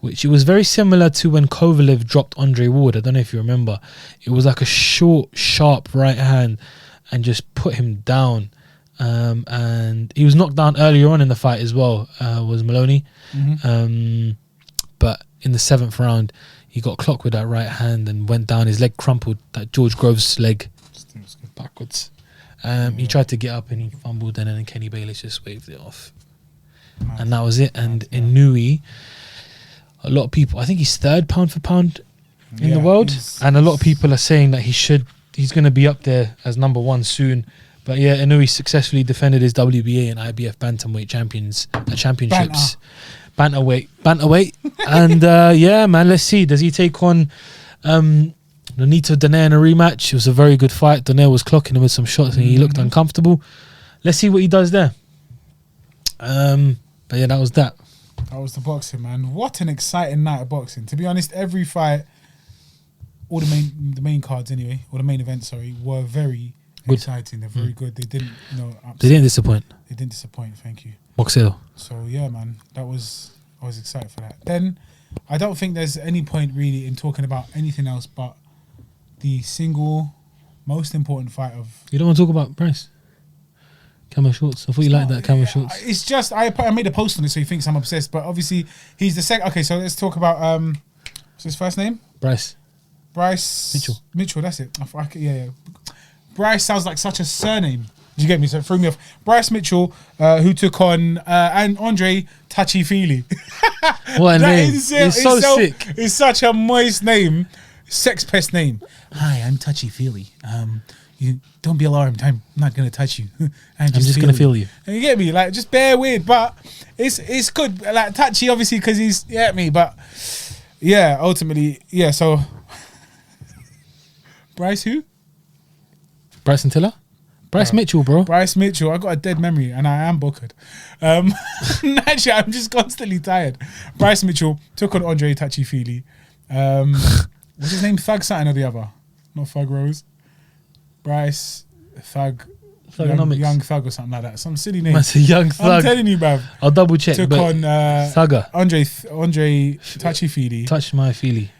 which it was very similar to when Kovalev dropped Andre Ward. I don't know if you remember. It was like a short, sharp right hand and just put him down. And he was knocked down earlier on in the fight as well, was Moloney. But in the 7th round, he got clocked with that right hand and went down. His leg crumpled, that George Groves leg, backwards. He tried to get up and he fumbled, and then Kenny Bayless just waved it off. Mad. And that was it. And Inoue, a lot of people, I think he's third pound for pound in the world, and a lot of people are saying that he's going to be up there as number one soon. But yeah, Inoue successfully defended his WBA and IBF bantamweight championships. Bantamweight. And yeah, man, let's see. Does he take on Nonito Donaire in a rematch? It was a very good fight. Donaire was clocking him with some shots and he looked uncomfortable. Let's see what he does there. But yeah, that was that. That was the boxing, man. What an exciting night of boxing. To be honest, every fight, all the main cards anyway, or the main events, sorry, were very exciting. They're very good. They didn't, They didn't disappoint. They didn't disappoint. Thank you. Boxeo. So yeah, man, I was excited for that. Then I don't think there's any point really in talking about anything else but the single most important fight of. You don't want to talk about Bryce? Camo shorts. I thought you liked that camo shorts. It's just I made a post on it, so he thinks I'm obsessed. But obviously he's the second. Okay, so let's talk about what's his first name? Bryce Mitchell. That's it. Yeah. Bryce sounds like such a surname. Did you get me? So it threw me off. Bryce Mitchell, who took on Andre Fili. What a name! It's so sick. It's such a moist name, sex pest name. Hi, I'm Fili. You don't be alarmed. I'm not gonna touch you. I'm just gonna feel you. And you get me? Like just bare weird, but it's good. Like touchy, obviously, because he's me. But yeah, ultimately, yeah. So Bryce who? Bryson Tiller? Bryce Mitchell, bro. Bryce Mitchell. I got a dead memory and I am bookered. Actually, I'm just constantly tired. Bryce Mitchell took on Andre Fili. What's his name? Thug something or the other? Not Thug Rose. Bryce Thug. Young Thug or something like that. Some silly name. That's a young Thug. I'm telling you, bruv. I'll double check. Took on Thugger. Andre Fili. Touch my Fili.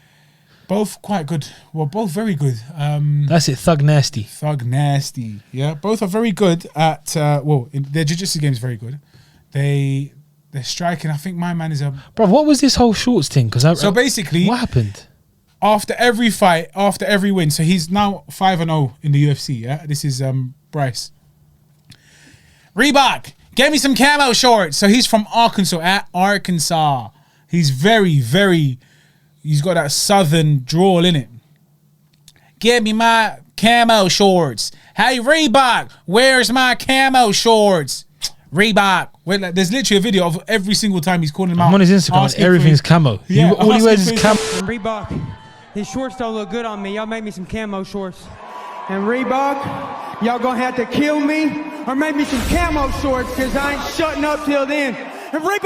Both quite good. Well, both very good. That's it. Thug nasty. Yeah, both are very good at. Their jiu-jitsu game is very good. They're striking. I think my man is a. Bro, what was this whole shorts thing? So basically, what happened? After every fight, after every win, so he's now 5-0 in the UFC. Yeah, this is Bryce. Reebok, get me some camo shorts. So he's from Arkansas. He's very, very. He's got that southern drawl in it. Get me my camo shorts. Hey, Reebok, where's my camo shorts? Reebok. There's literally a video of every single time he's calling him out. I'm on his Instagram. Everything's camo. Yeah, all he wears is camo. Reebok, his shorts don't look good on me. Y'all make me some camo shorts. And Reebok, y'all gonna have to kill me or make me some camo shorts because I ain't shutting up till then. And Reebok,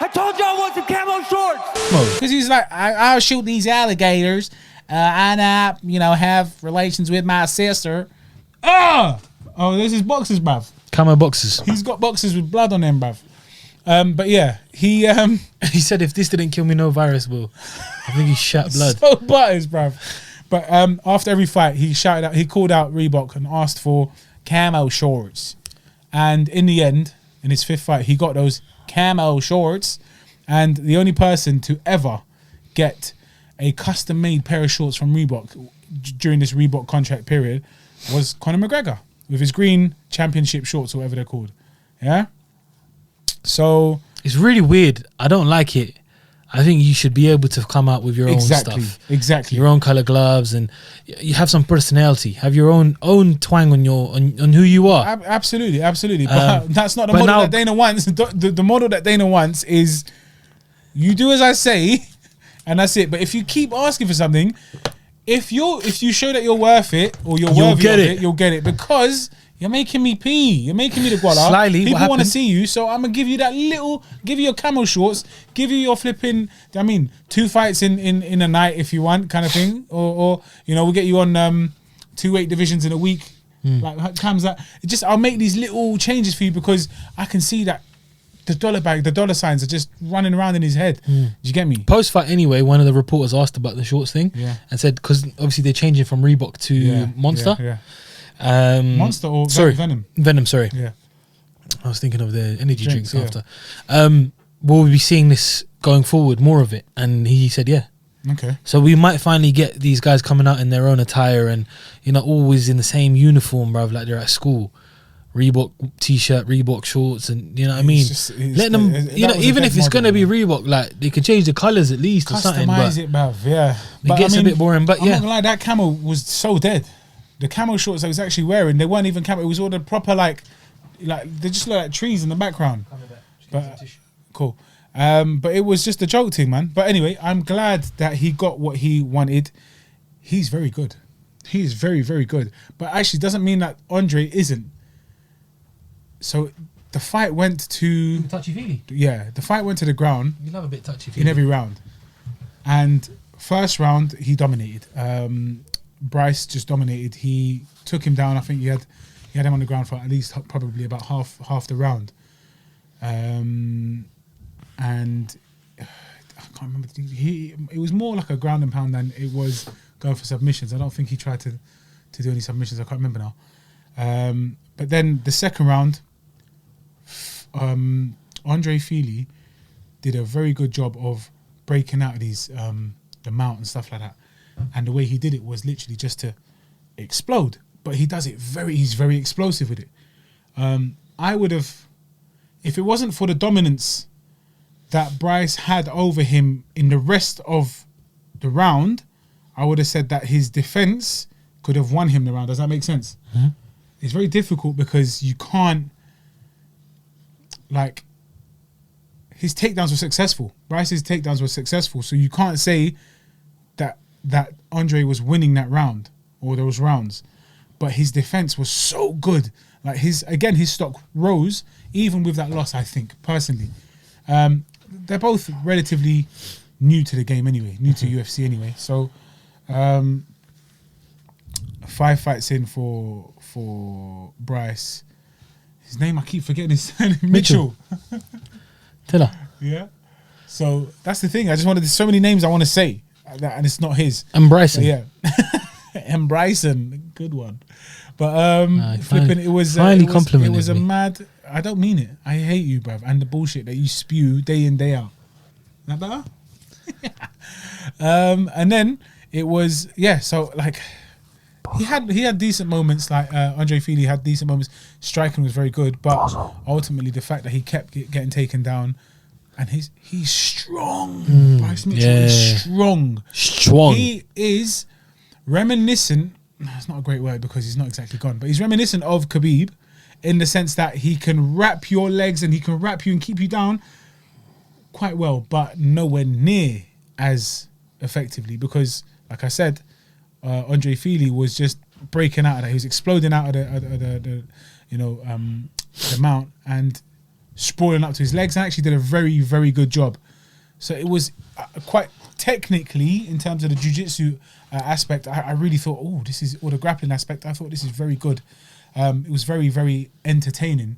I told you I want some camo shorts. Because he's like, I'll shoot these alligators and have relations with my sister. Oh, there's his boxes, bruv. Camo boxes. He's got boxes with blood on them, bruv. But yeah, he said if this didn't kill me, no virus will. I think he shat blood. So butters, bruv. But after every fight, he called out Reebok and asked for camo shorts. And in the end, in his fifth fight, he got those camo shorts, and the only person to ever get a custom-made pair of shorts from Reebok during this Reebok contract period was Conor McGregor with his green championship shorts or whatever they're called. Yeah. So it's really weird. I don't like it. I think you should be able to come out with your own stuff. Exactly. Your own color gloves, and you have some personality. Have your own twang on who you are. Absolutely. But that's not the model that Dana wants. The model that Dana wants is you do as I say, and that's it. But if you keep asking for something, if you show that you're worth it or you're worthy of it, you'll get it, because you're making me pee. You're making me the guala. Slightly. People want to see you, so I'm gonna give you give you your camo shorts, give you your flipping. 2 fights in a night if you want, kind of thing, or we'll get you on 2 weight divisions in a week. Like how comes that? I'll make these little changes for you because I can see that the dollar signs are just running around in his head. Do you get me? Post fight anyway, one of the reporters asked about the shorts thing, and said because obviously they're changing from Reebok to Monster. Yeah. Monster or Venom? Venom, sorry. Yeah. I was thinking of the energy drinks after. Will we be seeing this going forward, more of it? And he said, yeah. Okay. So we might finally get these guys coming out in their own attire and, always in the same uniform, bruv, like they're at school. Reebok t-shirt, Reebok shorts, and you know what I mean. Let them, even if it's gonna be Reebok, like they could change the colors at least or something. Customize it, bruv. Yeah, it gets a bit boring. But I'm not gonna lie, that camo was so dead. The camo shorts I was actually wearing, they weren't even camo. It was all the proper like they just look like trees in the background. But cool. But it was just a joke thing, man. But anyway, I'm glad that he got what he wanted. He's very good. He is very, very good. But actually, doesn't mean that Andre isn't. So the fight went to touchy-feely. Yeah, the fight went to the ground. You love a bit touchy-feely in every round. And first round he dominated. Bryce just dominated. He took him down. I think he had him on the ground for at least probably about half the round. And I can't remember. It was more like a ground and pound than it was going for submissions. I don't think he tried to do any submissions. I can't remember now. But then the second round, Andre Fili did a very good job of breaking out of these the mount and stuff like that. And the way he did it was literally just to explode. But he does it he's very explosive with it. I would have, if it wasn't for the dominance that Bryce had over him in the rest of the round, I would have said that his defense could have won him the round. Does that make sense? Mm-hmm. It's very difficult because you can't, like, his takedowns were successful. Bryce's takedowns were successful. So you can't say that Andre was winning that round or those rounds. But his defense was so good. Like, his stock rose even with that loss, I think, personally. They're both relatively new to the game anyway, new to UFC anyway. So 5 fights in for Bryce. His name, I keep forgetting his name. Mitchell. Tell her. Yeah. So that's the thing. I just there's so many names I want to say, and it's not his. And Bryson. Yeah. And Bryson, good one. But flipping, it was a mad. I don't mean it. I hate you, bruv, and the bullshit that you spew day in, day out. That better? And then it was So like, he had decent moments. Like Andre Fili had decent moments. Striking was very good, but ultimately the fact that he kept getting taken down, and he's strong. Bryce Mitchell is strong. Strong. He is reminiscent. It's not a great word because he's not exactly gone, but he's reminiscent of Khabib in the sense that he can wrap your legs and he can wrap you and keep you down quite well, but nowhere near as effectively because, like I said, Andre Fili was just breaking out of that. He was exploding out of the mount and sprawling up to his legs and actually did a very, very good job. So it was quite technically, in terms of the jiu-jitsu aspect, I really thought, or the grappling aspect, I thought this is very good. It was very, very entertaining.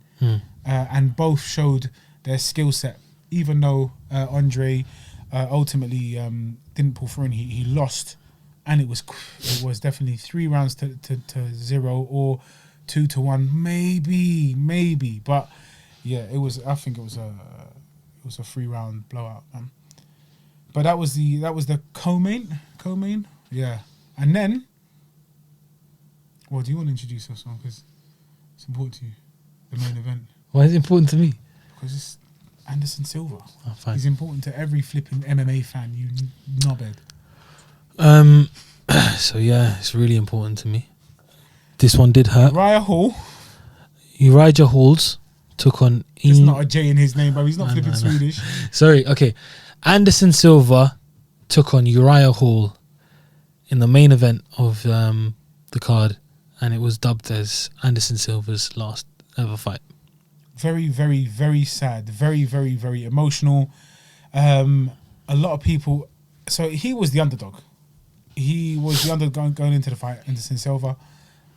And both showed their skill set, even though Andre ultimately didn't pull through and he lost. And it was definitely 3 rounds to 0 or 2-1, maybe. But yeah, I think it was a 3-round blowout. But that was the co-main, yeah. And then, well, do you want to introduce us on? Because it's important to you, the main event. Why is it important to me? Because it's Anderson Silva. Oh, fine. He's important to every flipping MMA fan, you knobhead. So yeah, it's really important to me. This one did hurt. Uriah Halls took on. There's not a J in his name, but he's not flipping Swedish. Sorry. Okay, Anderson Silva took on Uriah Hall in the main event of the card, and it was dubbed as Anderson Silva's last ever fight. Very, very, very sad. Very, very, very emotional. A lot of people. So he was the underdog. He was the underdog going into the fight, Anderson Silva.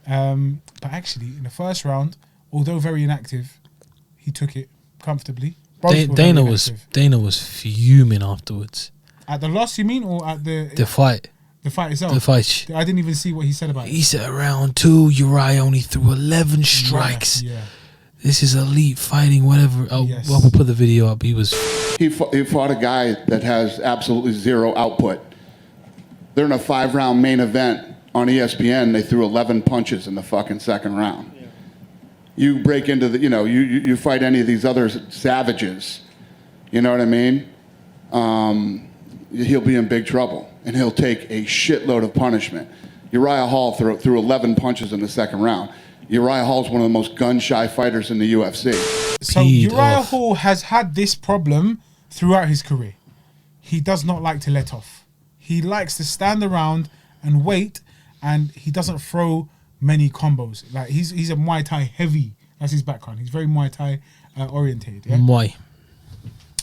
But actually, in the first round, although very inactive, he took it comfortably. Dana was fuming afterwards. At the loss, you mean, or at the fight? The fight itself. The fight. I didn't even see what he said about it. He said round 2, Uriah only threw 11 strikes. Yeah. This is elite fighting, whatever. Yes. We'll put the video up. He fought a guy that has absolutely zero output. They're in a 5-round main event on ESPN. They threw 11 punches in the fucking second round. Yeah. You break into the, you fight any of these other savages, you know what I mean? He'll be in big trouble, and he'll take a shitload of punishment. Uriah Hall threw 11 punches in the second round. Uriah Hall's one of the most gun-shy fighters in the UFC. So Uriah Hall has had this problem throughout his career. He does not like to let off. He likes to stand around and wait, and he doesn't throw many combos. Like he's a Muay Thai heavy. That's his background. He's very Muay Thai orientated. Yeah? Muay.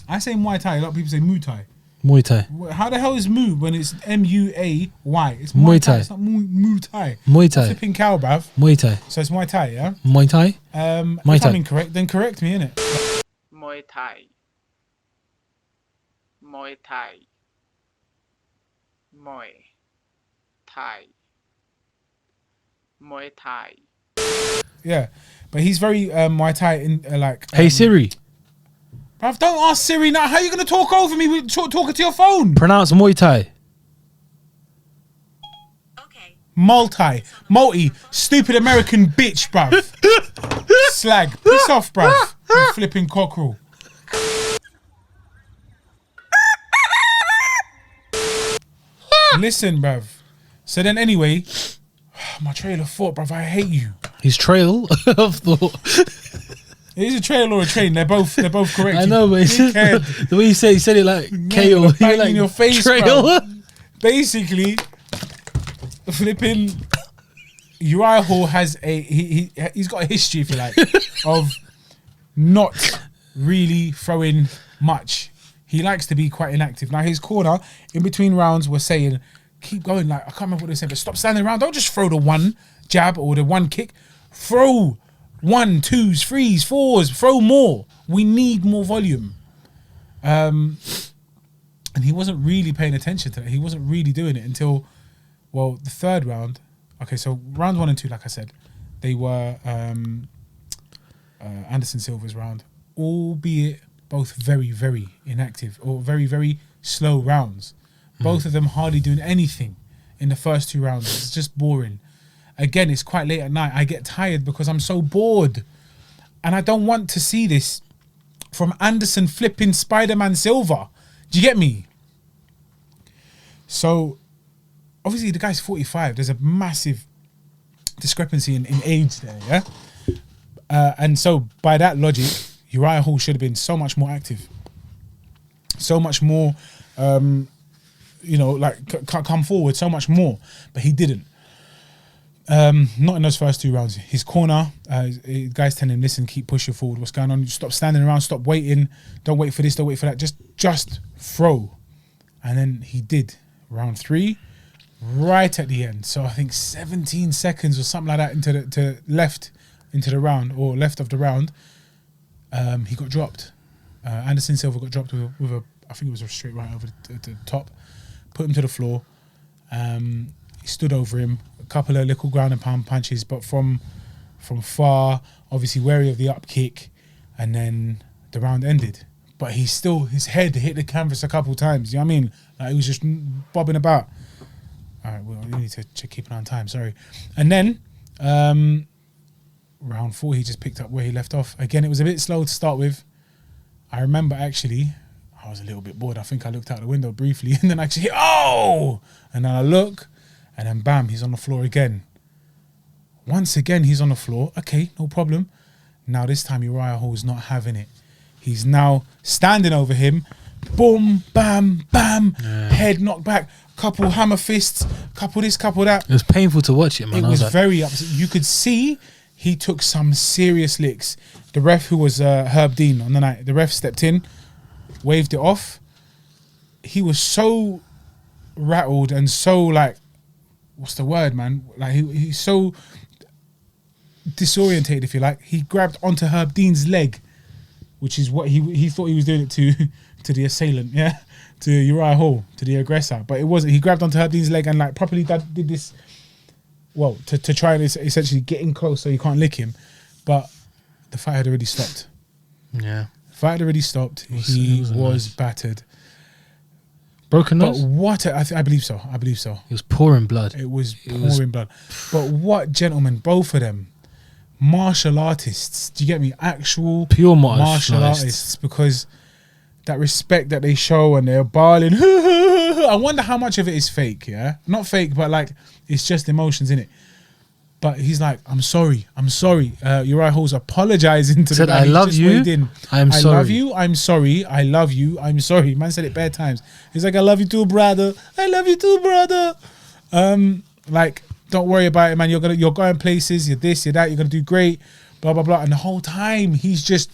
I say Muay Thai. A lot of people say Muay Thai. Muay Thai. How the hell is Mu when it's M-U-A-Y? It's Muay Thai. It's not Muay Thai. Muay Thai. Flipping cow, bruv. Muay Thai. So it's Muay Thai, yeah? Muay Thai? If I'm incorrect, then correct me, innit? Muay Thai. Muay Thai. Muay Thai. Muay Thai. Yeah, but he's very Muay Thai in like. Hey Siri. Bruv, don't ask Siri now. How are you gonna talk over me with talking to your phone? Pronounce Muay Thai. Multi, stupid American bitch, bruv. Slag, piss off, bruv. You flipping cockerel. Listen, bruv. So then, anyway, my trail of thought, bruv. I hate you. His trail of thought. It is a trail or a train. They're both correct. I know, but it's just the way you said it like KO. Bang Like in your face, trail. bruv. Basically, flipping Uriah Hall has he's got a history, if you like, of not really throwing much. He likes to be quite inactive. Now his corner in between rounds was saying, keep going. Like I can't remember what they said, but stop standing around. Don't just throw the one jab or the one kick. Throw 1, 2s, 3s, 4s. Throw more. We need more volume. And he wasn't really paying attention to that. He wasn't really doing it until, well, the third round. Okay, so round 1 and 2, like I said, they were Anderson Silva's round, albeit both very, very inactive or very, very slow rounds. Both of them hardly doing anything in the first 2 rounds. It's just boring. Again, it's quite late at night. I get tired because I'm so bored. And I don't want to see this from Anderson flipping Spider-Man Silva. Do you get me? So, obviously, the guy's 45. There's a massive discrepancy in age there, yeah? And so, by that logic, Uriah Hall should have been so much more active. So much more, come forward so much more. But he didn't. Not in those first 2 rounds. His corner, guys telling him, listen, keep pushing forward. What's going on? Stop standing around. Stop waiting. Don't wait for this. Don't wait for that. Just throw. And then he did. Round 3, right at the end. So I think 17 seconds or something like that into left of the round. He got dropped. Anderson Silva got dropped with a, I think it was a straight right over the top. Put him to the floor. He stood over him. A couple of little ground and pound punches, but from far, obviously wary of the up kick, and then the round ended. But his head hit the canvas a couple of times. You know what I mean? Like he was just bobbing about. All right, well, we need to keep an eye on time. Sorry. And then round 4, he just picked up where he left off. Again, it was a bit slow to start with. I remember actually, I was a little bit bored. I think I looked out the window briefly, and then actually, and then I look. And then bam, he's on the floor again. Once again, he's on the floor. Okay, no problem. Now this time Uriah Hall's not having it. He's now standing over him. Boom, bam, bam. Yeah. Head knocked back. Couple hammer fists. Couple this, couple that. It was painful to watch it, man. It was very upset. You could see he took some serious licks. The ref, who was Herb Dean on the night, the ref stepped in, waved it off. He was so rattled and so like, what's the word, man? Like he's so disorientated, if you like. He grabbed onto Herb Dean's leg, which is what he thought he was doing it to the assailant, yeah, to Uriah Hall, to the aggressor, but it wasn't. He grabbed onto Herb Dean's leg and like properly did this, well, to try and essentially get in close so he can't lick him, but the fight had already stopped. Yeah, the fight had already stopped. He was battered. Broken But nose? what I believe so. I believe so. It was pouring blood. It was pouring blood. But what gentlemen, both of them, martial artists. Do you get me? Actual Pure martial artists. because that respect that they show and they're bawling. I wonder how much of it is fake. Yeah, not fake, but like it's just emotions in it. But he's like, I'm sorry. Uriah Hall's apologizing to Said, the guy. I He's love just you. weighed in. I'm I sorry. love you. I'm sorry. I love you. I'm sorry. Man said it bare times. He's like, I love you too, brother. I love you too, brother. Like, don't worry about it, man. You're going places. You're this. You're that. You're gonna do great. Blah blah blah. And the whole time he's just,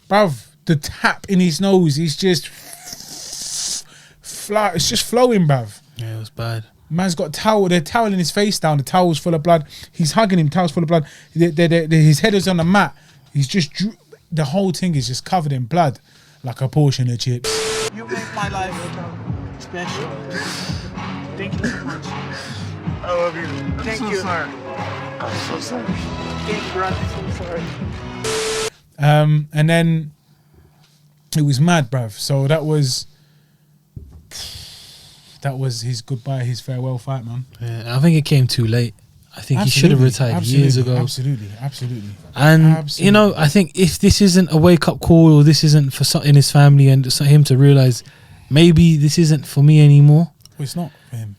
bruv, the tap in his nose. He's just, it's just flowing, bruv. Yeah, it was bad. Man's got a towel. They're toweling his face down. The towel's full of blood. He's hugging him. Towel's full of blood. His head is on the mat. He's just the whole thing is just covered in blood, like a portion of chips. You make my life special. Thank you so much. I love you. Thank you. Sorry. I'm so sorry. Thank you, brother. I'm so sorry. And then it was mad, bruv. So that was his goodbye, his farewell fight, man. Yeah, I think it came too late. I think he should have retired years ago. Absolutely. And you know, I think if this isn't a wake up call, or this isn't for in his family and him to realize maybe this isn't for me anymore. Well, it's not for him.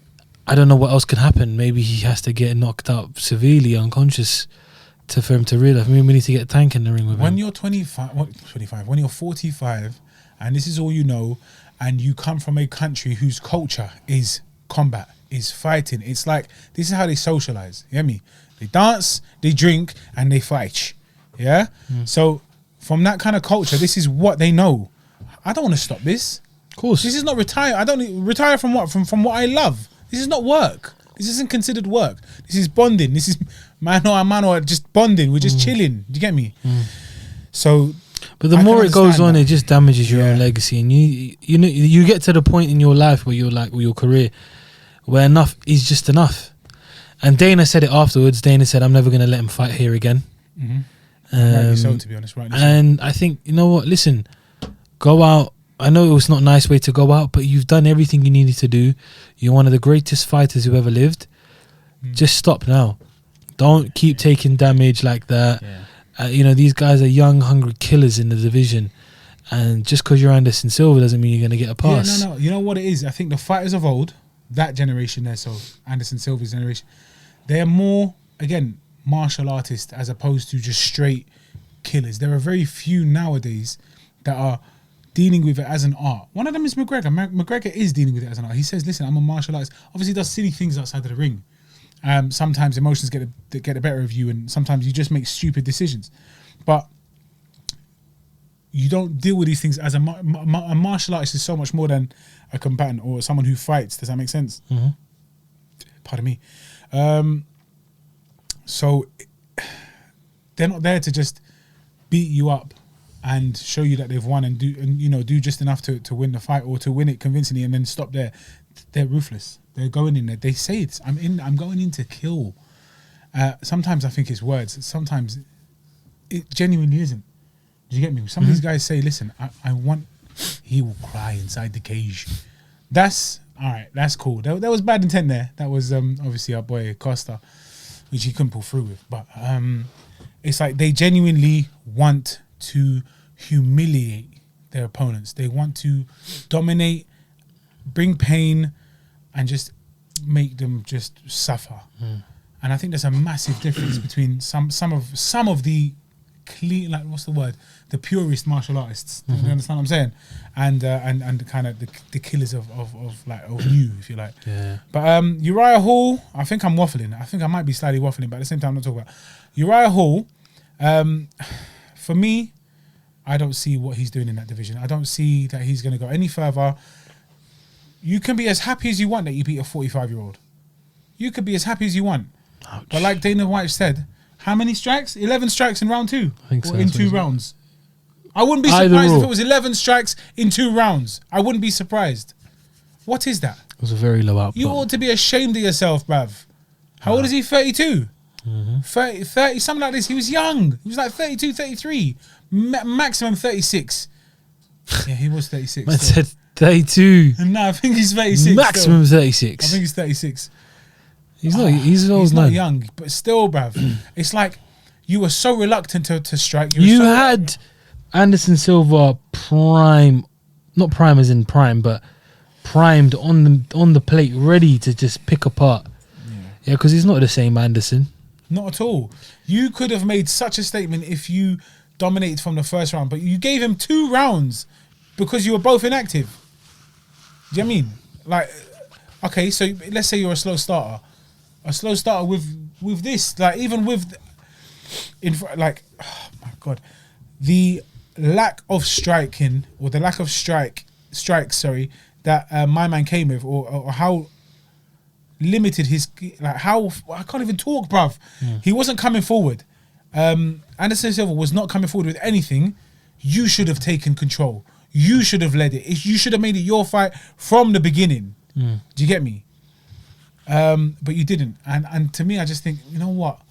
I don't know what else can happen. Maybe he has to get knocked out severely unconscious for him to realize. Maybe we need to get a tank in the ring with him. When you're 25, when you're 45, and this is all you know, and you come from a country whose culture is combat, is fighting. It's like, this is how they socialize. You hear me? They dance, they drink, and they fight. Yeah? So from that kind of culture, this is what they know. I don't want to stop this. Of course. This is not retire. I don't retire from what? From what I love. This is not work. This isn't considered work. This is bonding. This is man or just bonding. We're just chilling. Do you get me? So, but the I more can it goes on, understand that. it just damages your own legacy, and you know you get to the point in your life where you're like, with your career, where enough is just enough. And Dana said it afterwards. Dana said, "I'm never going to let him fight here again." Rightly so, to be honest. Rightly so. And I think, you know what? Listen, go out. I know it was not a nice way to go out, but you've done everything you needed to do. You're one of the greatest fighters who ever lived. Just stop now. Don't keep taking damage like that. You know, these guys are young, hungry killers in the division. And just because you're Anderson Silva doesn't mean you're going to get a pass. No. You know what it is? I think the fighters of old, that generation there, so Anderson Silva's generation, they're more, again, martial artists as opposed to just straight killers. There are very few nowadays that are dealing with it as an art. One of them is McGregor. McGregor is dealing with it as an art. He says, listen, I'm a martial artist. Obviously, he does silly things outside of the ring. Sometimes emotions get the better of you, and sometimes you just make stupid decisions. But you don't deal with these things as a martial artist is so much more than a combatant or someone who fights. Does that make sense? Pardon me. So they're not there to just beat you up and show you that they've won and do just enough to win the fight or to win it convincingly and then stop there. They're ruthless. They're going in there. They say it. I'm going in to kill. Sometimes I think it's words. Sometimes it genuinely isn't. Do you get me? Some of these guys say, listen, I want, he will cry inside the cage. That's, all right, that's cool. That was bad intent there. That was obviously our boy Costa, which he couldn't pull through with. But it's like they genuinely want to humiliate their opponents. They want to dominate, bring pain, and just make them just suffer. And I think there's a massive difference between some of the clean, like, what's the word, the purest martial artists. You understand what I'm saying? And kind of the killers of you, if you like. Yeah. But Uriah Hall, I think I'm waffling. I think I might be slightly waffling, but at the same time, I'm not talking about Uriah Hall. For me, I don't see what he's doing in that division. I don't see that he's going to go any further. You can be as happy as you want that you beat a 45-year-old. You could be as happy as you want. Ouch. But like Dana White said, how many strikes? 11 strikes in round 2? I think so. Or in 2 rounds? I wouldn't be Either surprised or. if it was 11 strikes in 2 rounds. I wouldn't be surprised. What is that? It was a very low output. You ought to be ashamed of yourself, bruv. How old is he? 32? 30, something like this. He was young. He was like 32, 33. Maximum 36. Yeah, he was 36. Man so. said 32. No, I think he's 36. Maximum still. 36. I think he's 36. He's not. He's always He's not known. young, but still, bruv. It's like you were so reluctant to strike. You had Anderson Silva prime, not prime as in prime, but primed on the plate, ready to just pick apart. Yeah, because he's not the same Anderson. Not at all. You could have made such a statement if you dominated from the first round, but you gave him 2 rounds because you were both inactive. Do you know what I mean? Like, okay, so let's say you're a slow starter. A slow starter with this, like even with, oh my God, the lack of striking or the lack of strikes, sorry, that my man came with, or how limited his, like how, I can't even talk, bruv. He wasn't coming forward. Anderson Silva was not coming forward with anything. You should have taken control. You should have led it. You should have made it your fight from the beginning. Do you get me? But you didn't. And to me, I just think, you know what?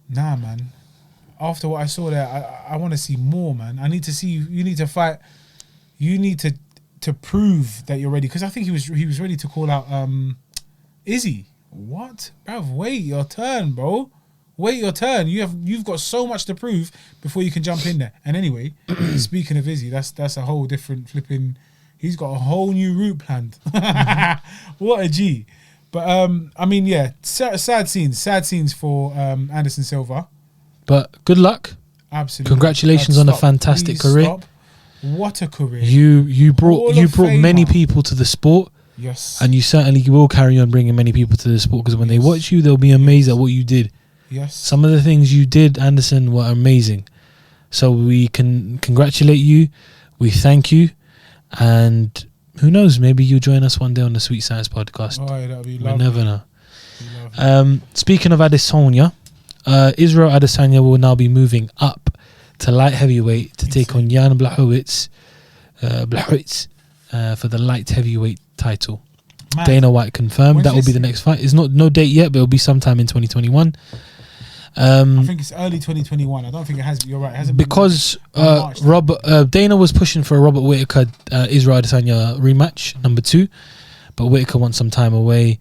Nah, man. After what I saw there, I want to see more, man. I need to see you need to fight. You need to prove that you're ready. Because I think he was ready to call out Izzy. What? Bruv, wait your turn, bro. Wait your turn. You've got so much to prove before you can jump in there. And anyway, speaking of Izzy, that's a whole different flipping. He's got a whole new route planned. What a G. But I mean, yeah, sad scenes for Anderson Silva. But good luck. Absolutely. Congratulations on a fantastic career. Stop. What a career. You brought many Famer. people to the sport. Yes. And you certainly will carry on bringing many people to the sport, because when they watch you, they'll be amazed at what you did. Yes. Some of the things you did, Anderson, were amazing. So we can congratulate you. We thank you. And who knows, maybe you'll join us one day on the Sweet Science podcast. Oh, that'll be We lovely. never know. Speaking of Adesanya, Israel Adesanya will now be moving up to light heavyweight to take on Jan Blachowicz for the light heavyweight title. Man. Dana White confirmed When's that will be this? the next fight. It's no date yet, but it'll be sometime in 2021. I think it's early 2021. I don't think it has. You're right. It hasn't Because March. Dana was pushing for a Robert Whittaker Israel Adesanya rematch, number 2, but Whittaker wants some time away.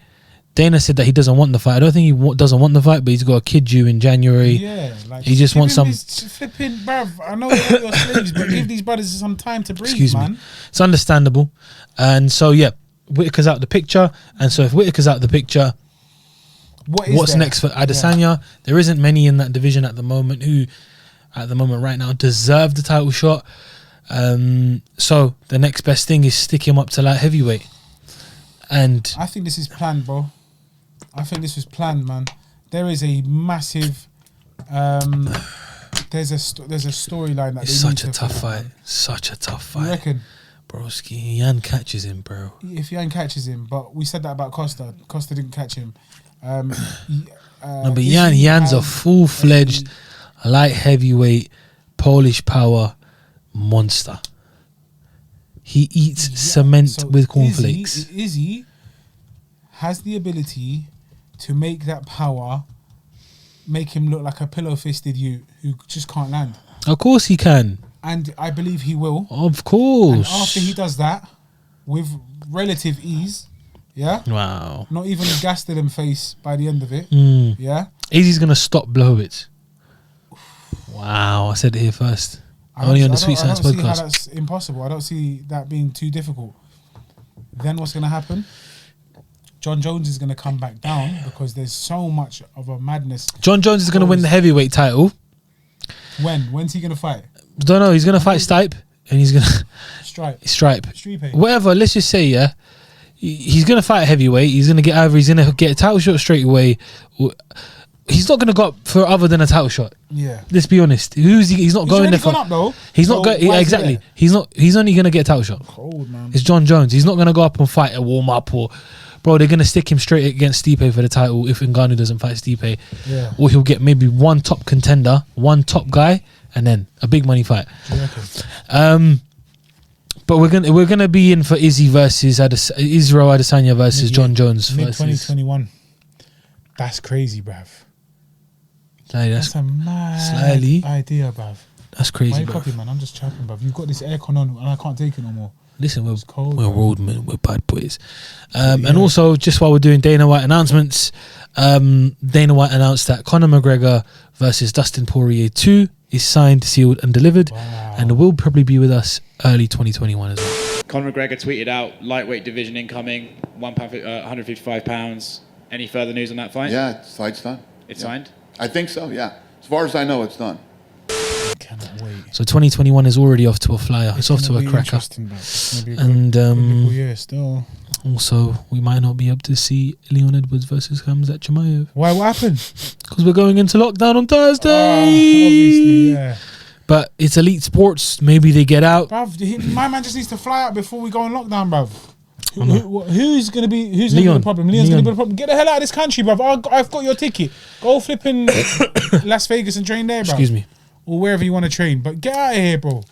Dana said that he doesn't want the fight. I don't think he doesn't want the fight, but he's got a kid due in January. Yeah, like He just give wants him some- his flipping, bruv. I know you're your slaves, but give these brothers some time to breathe, Excuse man. me. It's understandable. And so, yeah, Whittaker's out the picture. And so if Whittaker's out the picture, what's there? next for Adesanya? There isn't many in that division at the moment who, at the moment right now, deserve the title shot. So the next best thing is stick him up to light heavyweight. And I think this is planned, bro. I think this was planned, man. There is a massive. There's a storyline that it's they need such a to tough fill out, fight. Such a tough man. You fight. reckon? Broski, Jan catches him, bro. If Jan catches him, but we said that about Costa. Costa didn't catch him. No, but Izzy Jan's a has full-fledged light heavyweight Polish power monster. He eats cement so with cornflakes. Izzy has the ability to make that power make him look like a pillow-fisted youth who just can't land. Of course he can. And I believe he will. Of course. And after he does that, with relative ease, yeah, Wow. not even a gasted face by the end of it, yeah. Izzy's going to stop Blachowicz. Wow. I said it here first. Only on the Sweet Science I don't see how podcast. that's impossible. I don't see that being too difficult. Then what's going to happen? John Jones is going to come back down because there's so much of a madness. John Jones is going to win the heavyweight title. When's he going to fight? Don't know. He's going to fight Stipe. And he's going to... Stripe. Stripe. Whatever. Let's just say, yeah. He's going to fight heavyweight. He's going to get either... He's going to get a title shot straight away. He's not going to go up for other than a title shot. Yeah. Let's be honest. He's not going there for... Gone up, though. He's not going... why is he Exactly. there? He's only going to get a title shot. Cold, man. It's John Jones. He's not going to go up and fight a warm-up or... Bro, they're going to stick him straight against Stipe for the title if Ngannou doesn't fight Stipe. Yeah. Or he'll get maybe one top contender, one top guy, and then a big money fight. But we're gonna be in for Izzy versus Israel Adesanya versus John Jones. Mid 2021. That's crazy, bruv. That's a mad idea, bruv. That's Why crazy, you bro. copying, man? I'm just chatting, bruv. You've got this aircon on and I can't take it no more. Listen, we're cold, we're man. roadmen, we're bad boys. And also, just while we're doing Dana White announcements, Dana White announced that Conor McGregor versus Dustin Poirier 2 is signed, sealed, and delivered, and will probably be with us early 2021 as well. Conor McGregor tweeted out lightweight division incoming, £155. Any further news on that fight? Yeah, it's done. It's signed? I think so, yeah. As far as I know, it's done. Cannot wait. So 2021 is already off to a flyer. It's off to a cracker. And still. also, we might not be able to see Leon Edwards versus Khamzat Chimaev Why? What happened? because we're going into lockdown on Thursday. Obviously, yeah. But it's elite sports. Maybe they get out. Bruv, my man just needs to fly out before we go on lockdown, bruv. Who's gonna be the problem? Leon's gonna be the problem. Get the hell out of this country, bruv. I've got your ticket. Go flipping Las Vegas and train there, bruv. Excuse me. Or wherever you want to train. But get out of here, bro.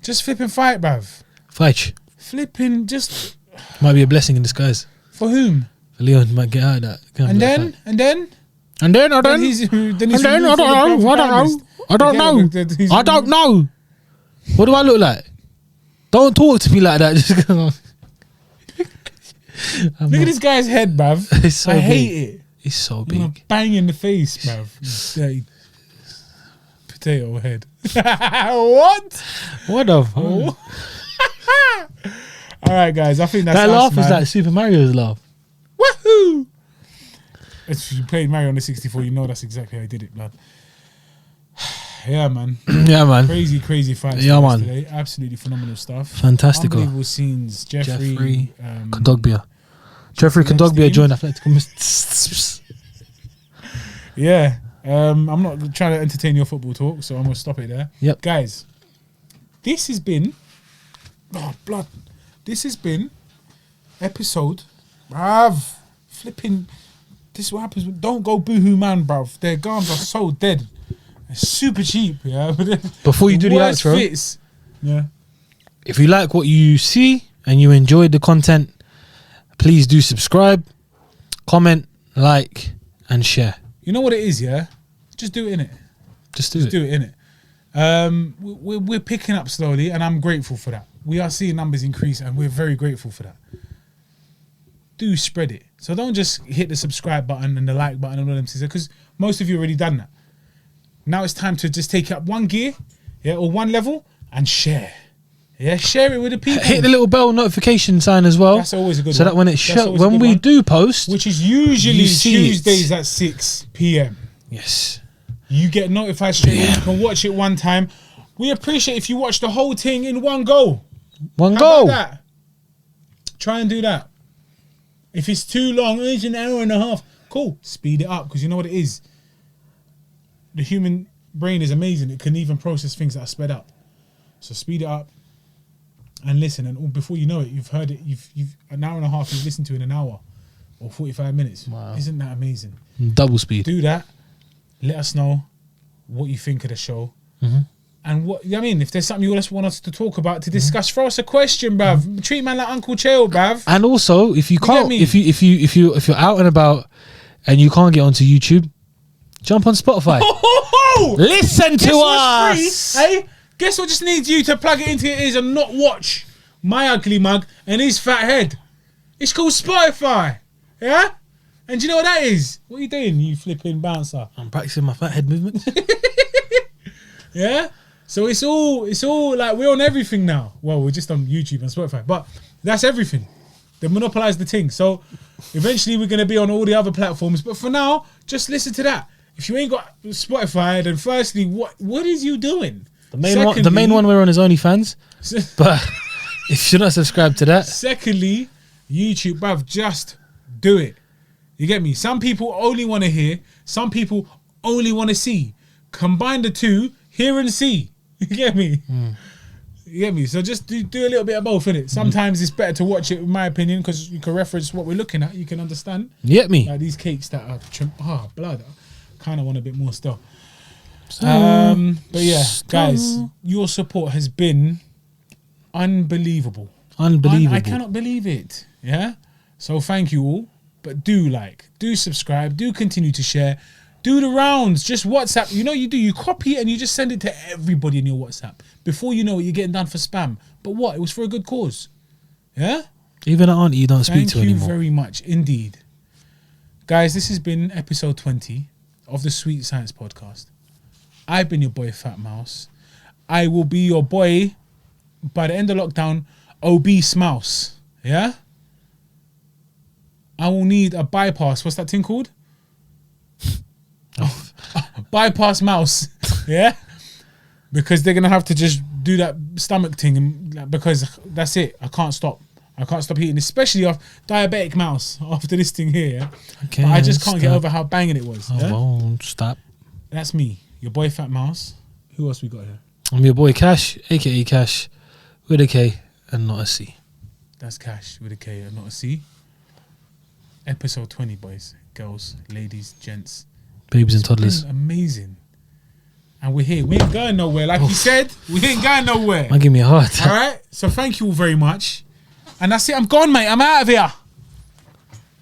Just flipping fight, bruv. Fight. Flipping just Might be a blessing in disguise. for whom? For Leon might get out of that. And then I don't know. What do I look like? Don't talk to me like that. Just go. Look at this guy's head, bruv. It's so I big. hate it. It's so I'm gonna big. bang in the face, bruv. Dirty potato head. What? What the fuck? All right, guys. I think that's That us, laugh man. is like Super Mario's laugh. Woohoo! If you played Mario on the 64, you know that's exactly how I did it, blood. Yeah, man. Yeah, man. Crazy fights. Yeah, man. Today. Absolutely phenomenal stuff. Fantastical. Unbelievable scenes. Jeffrey Kondogbia. Jeffrey Kondogbia joined Atletico. Yeah. I'm not trying to entertain your football talk, so I'm going to stop it there. Yep. Guys, this has been... Oh, blood. This has been episode... Bruv. Flipping... This is what happens. Don't go boohoo man, bruv. Their gums are so dead. They're super cheap, yeah. Before you do the worst outro, fits. Yeah. if you like what you see and you enjoyed the content, please do subscribe, comment, like, and share. You know what it is, yeah? Just do it, innit? Just do Just it. do it, innit? We're picking up slowly, and I'm grateful for that. We are seeing numbers increase, and we're very grateful for that. Do spread it. So don't just hit the subscribe button and the like button and all them things, because most of you already done that. Now it's time to just take it up one gear, yeah, or one level, and share. Yeah, share it with the people. Hit the little bell notification sign as well. That's always a good so one. that when it That's shows, always a when good we one. do post, Which is usually You see Tuesdays it. at 6 p.m. yes, You get notified straight away. Yeah. You can watch it one time. We appreciate if you watch the whole thing in one go. one How go. about that? Try and do that. If it's too long, it's an hour and a half. Cool. Speed it up, because you know what it is. The human brain is amazing. It can even process things that are sped up. So speed it up and listen. And before you know it, you've heard it. You've an hour and a half. You've listened to in an hour or 45 minutes. Wow. Isn't that amazing? Double speed. Do that. Let us know what you think of the show. And what I mean, if there's something you want us to talk about, to discuss, throw us a question, bruv. Treat man like Uncle Chael, bruv. And also, if you get can't, me? if you're out and about and you can't get onto YouTube, jump on Spotify. Listen Guess to what's us. free, eh? Guess what just needs you to plug it into your ears and not watch my ugly mug and his fat head? It's called Spotify. Yeah? And do you know what that is? What are you doing, you flipping bouncer? I'm practicing my fat head movements. Yeah? So it's all like, we're on everything now. Well, we're just on YouTube and Spotify, but that's everything. They monopolize the thing. So eventually we're going to be on all the other platforms. But for now, just listen to that. If you ain't got Spotify, then firstly, what is you doing? The main one we're on is OnlyFans. But if you're not subscribed to that, Secondly, YouTube, bruv, just do it. You get me? Some people only want to hear. Some people only want to see. Combine the two, hear and see. You get me? You get me? So just do a little bit of both, innit? Sometimes it's better to watch it, in my opinion, because you can reference what we're looking at. You can understand. you get me. Like these cakes that are blood. I kind of want a bit more stuff. But yeah, guys, your support has been unbelievable. Unbelievable. I cannot believe it. Yeah. So thank you all. But do subscribe, do continue to share, do the rounds. Just WhatsApp. You know you do. You copy it and you just send it to everybody in your WhatsApp. Before you know it, you're getting done for spam. But what? It was for a good cause. Yeah? Even an auntie you don't speak to Thank you anymore. very much indeed. Guys, this has been episode 20 of the Sweet Science Podcast. I've been your boy Fat Mouse. I will be your boy by the end of lockdown, Obese Mouse. Yeah? I will need a bypass. What's that thing called? Bypass mouse. Yeah? Because they're going to have to just do that stomach thing and, because that's it. I can't stop eating, especially off diabetic mouse after this thing here. Yeah? Okay, But I just can't get stop. over how banging it was. I Yeah? won't stop. That's me, your boy Fat Mouse. Who else we got here? I'm your boy Cash, aka Cash, with a K and not a C. That's Cash with a K and not a C. Episode 20, boys, girls, ladies, gents. Babies and It's been toddlers. amazing. And we're here. We ain't going nowhere. Like you said, we ain't going nowhere. Man, give me a heart. All right? So thank you all very much. And that's it. I'm gone, mate. I'm out of here.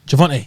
Gervonta.